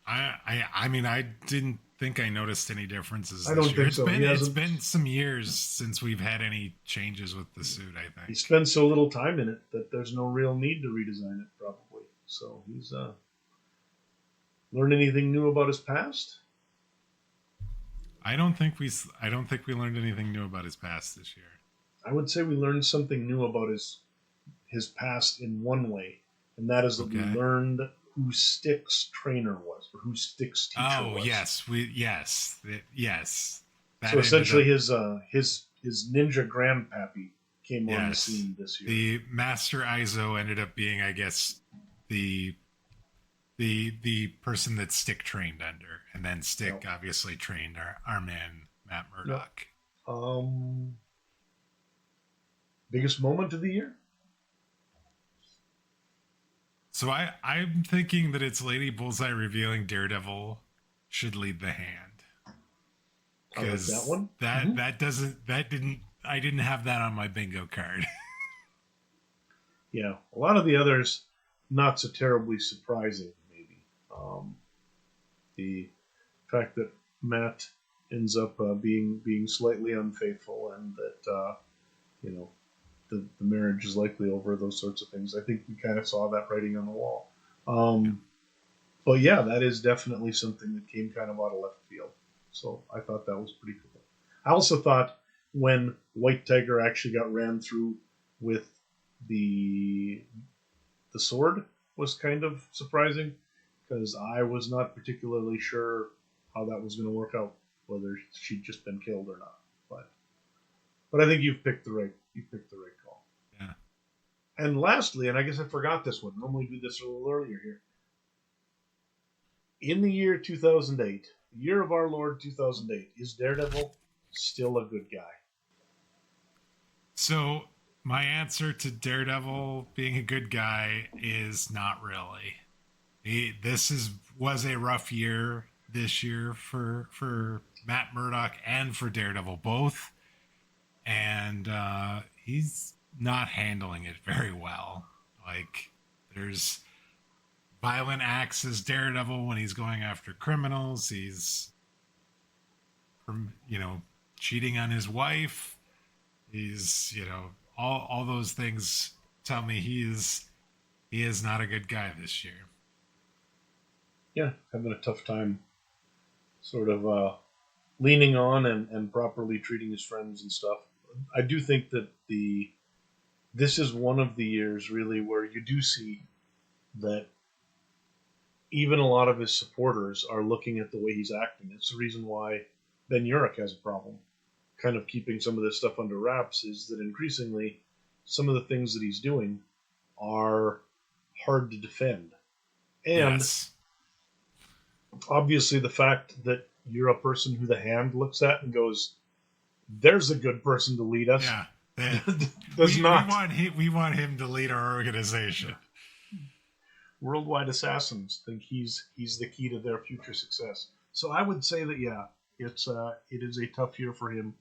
I mean, I didn't think I noticed any differences. I don't this year. think so. It's been some years since we've had any changes with the suit, I think. He spends so little time in it that there's no real need to redesign it, probably. So he's learned anything new about his past? I don't think we learned anything new about his past this year. I would say we learned something new about his past in one way, and that is that we learned who Stick's trainer was, or who Stick's teacher was. Oh, yes. So essentially, his ninja grandpappy came on the scene this year. The Master Izo ended up being, I guess, the person that Stick trained under, and then Stick obviously trained our man Matt Murdock. Biggest moment of the year? So I'm thinking that it's Lady Bullseye revealing Daredevil should lead the Hand. Because that one? I didn't have that on my bingo card. Yeah, a lot of the others not so terribly surprising, maybe. The fact that Matt ends up being slightly unfaithful, and that the marriage is likely over, those sorts of things. I think we kind of saw that writing on the wall. But yeah, that is definitely something that came kind of out of left field. So I thought that was pretty cool. I also thought when White Tiger actually got ran through with the sword was kind of surprising, because I was not particularly sure how that was going to work out, whether she'd just been killed or not. But I think you've picked the right call. Yeah. And lastly, and I guess I forgot this one. Normally we do this a little earlier here. In the year 2008, the year of our Lord 2008, is Daredevil still a good guy? So my answer to Daredevil being a good guy is not really. Was a rough year this year for Matt Murdock and for Daredevil both, and he's not handling it very well. Like, there's violent acts as Daredevil when he's going after criminals. He's, you know, cheating on his wife. He's, you know, all those things tell me he is not a good guy this year. Yeah, having a tough time sort of leaning on and properly treating his friends and stuff. I do think that this is one of the years really where you do see that even a lot of his supporters are looking at the way he's acting. It's the reason why Ben Urich has a problem kind of keeping some of this stuff under wraps, is that increasingly some of the things that he's doing are hard to defend. And Yes. obviously the fact that you're a person who the Hand looks at and goes, there's a good person to lead us. Yeah. Does not. We want him to lead our organization. Worldwide Assassins think he's the key to their future success. So I would say that it is a tough year for him.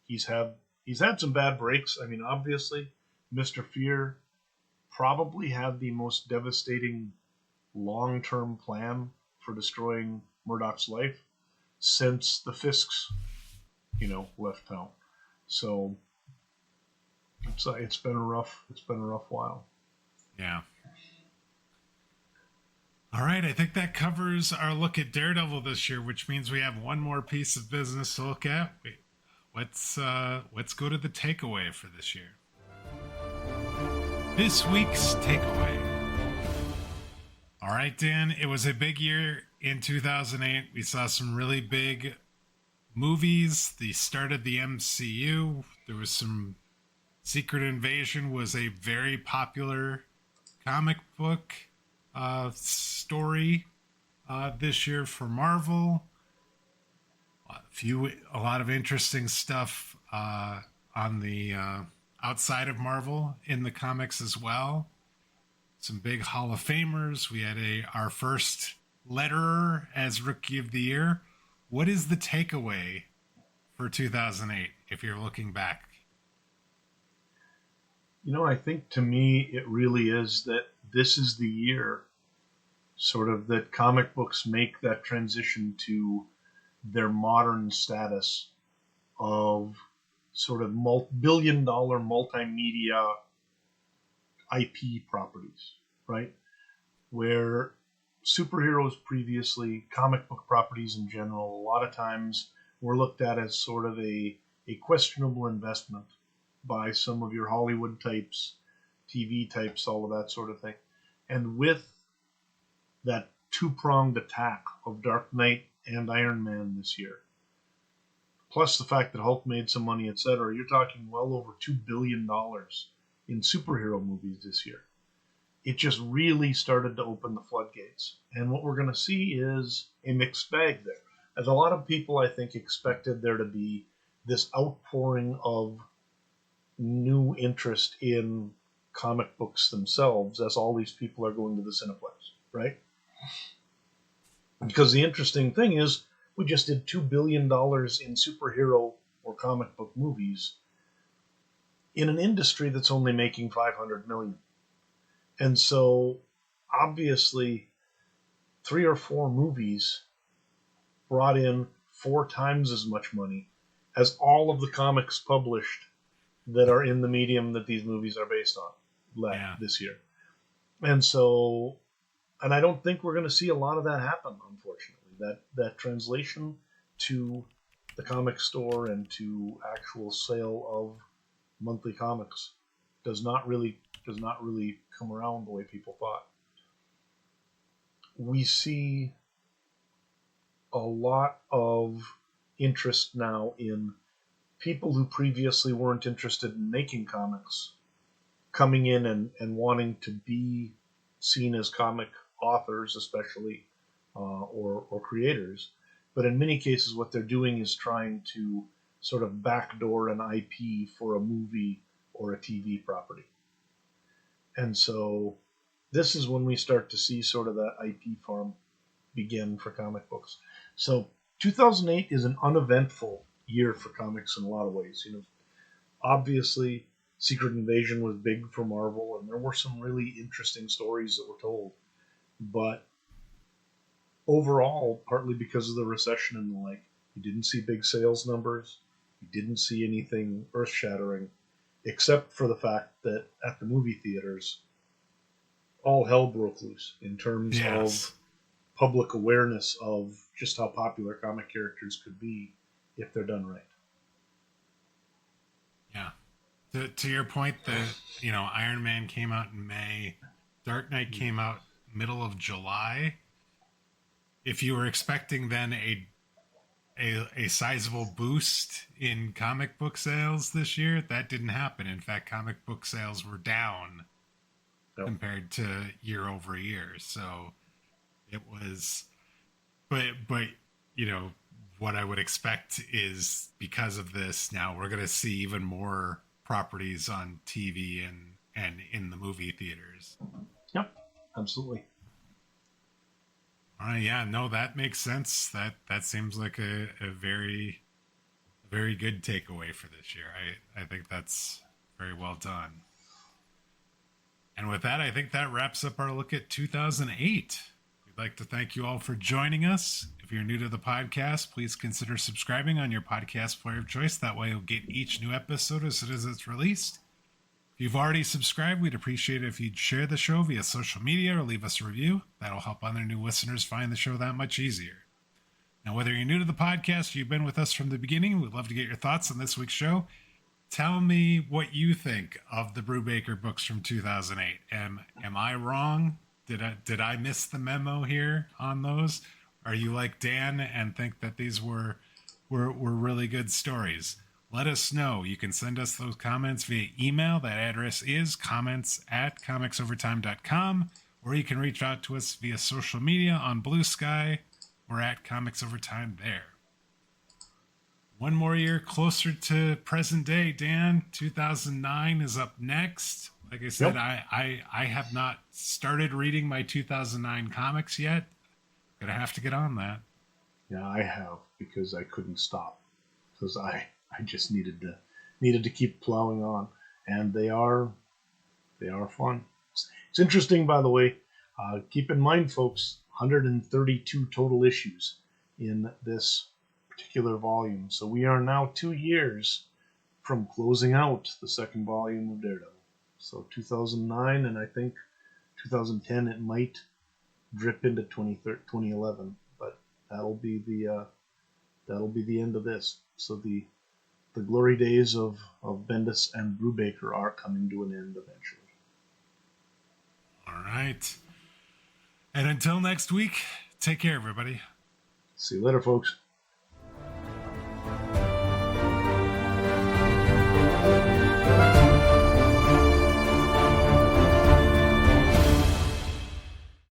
He's had some bad breaks. I mean, obviously, Mr. Fear probably had the most devastating long-term plan for destroying Murdock's life since the Fisks, left town. So it's been a rough while. Yeah. All right, I think that covers our look at Daredevil this year, which means we have one more piece of business to look at. Let's go to the takeaway for this year. This week's takeaway. All right, Dan, it was a big year in 2008. We saw some really big movies. The start of the MCU. There was some Secret Invasion was a very popular comic book story this year for Marvel. A lot of interesting stuff on the outside of Marvel in the comics as well. Some big Hall of Famers. We had our first letterer as Rookie of the Year. What is the takeaway for 2008 if you're looking back? I think to me it really is that this is the year sort of that comic books make that transition to their modern status of sort of billion-dollar multimedia IP properties, right? Where superheroes previously, comic book properties in general, a lot of times were looked at as sort of a questionable investment by some of your Hollywood types, TV types, all of that sort of thing. And with that two-pronged attack of Dark Knight and Iron Man this year, plus the fact that Hulk made some money, etc., you're talking well over $2 billion in superhero movies this year. It just really started to open the floodgates. And what we're going to see is a mixed bag there. As a lot of people, I think, expected there to be this outpouring of new interest in comic books themselves as all these people are going to the Cineplex, right? Because the interesting thing is, we just did $2 billion in superhero or comic book movies in an industry that's only making $500 million. And so, obviously, 3 or 4 movies brought in 4 times as much money as all of the comics published that are in the medium that these movies are based on this year. And so, and I don't think we're going to see a lot of that happen, unfortunately. That translation to the comic store and to actual sale of monthly comics does not really come around the way people thought. We see a lot of interest now in people who previously weren't interested in making comics coming in and wanting to be seen as comic authors, especially, or creators. But in many cases, what they're doing is trying to sort of backdoor an IP for a movie or a TV property. And so this is when we start to see sort of that IP farm begin for comic books. So 2008 is an uneventful year for comics in a lot of ways. Obviously, Secret Invasion was big for Marvel, and there were some really interesting stories that were told. But overall, partly because of the recession and the like, you didn't see big sales numbers. You didn't see anything earth-shattering, except for the fact that at the movie theaters, all hell broke loose in terms of public awareness of just how popular comic characters could be if they're done right. Yeah. To your point, Iron Man came out in May, Dark Knight came out middle of July. If you were expecting then a sizable boost in comic book sales this year, that didn't happen. In fact, comic book sales were down compared to year over year. So it was, but what I would expect is because of this, now we're going to see even more properties on TV and in the movie theaters. Yep, absolutely. Yeah, no, that makes sense. That seems like a very good takeaway for this year. I think that's very well done. And with that, I think that wraps up our look at 2008. We'd like to thank you all for joining us. If you're new to the podcast, please consider subscribing on your podcast player of choice. That way you'll get each new episode as soon as it's released. If you've already subscribed, we'd appreciate it if you'd share the show via social media or leave us a review. That'll help other new listeners find the show that much easier. Now, whether you're new to the podcast or you've been with us from the beginning, we'd love to get your thoughts on this week's show. Tell me what you think of the Brubaker books from 2008. Am I wrong? Did I miss the memo here on those? Are you like Dan and think that these were really good stories? Let us know. You can send us those comments via email. That address is comments@comicsovertime.com, or you can reach out to us via social media on Blue Sky. We're at Comics Overtime there. One more year closer to present day, Dan. 2009 is up next. Like I said, yep. I have not started reading my 2009 comics yet. Gonna have to get on that. Yeah, I have, because I couldn't stop. Because I just needed to keep plowing on, and they are fun. It's interesting, by the way. Keep in mind, folks, 132 total issues in this particular volume. So we are now 2 years from closing out the second volume of Daredevil. So 2009, and I think 2010 it might drip into 2011, but that'll be the end of this. So the glory days of Bendis and Brubaker are coming to an end eventually. All right. And until next week, take care, everybody. See you later, folks.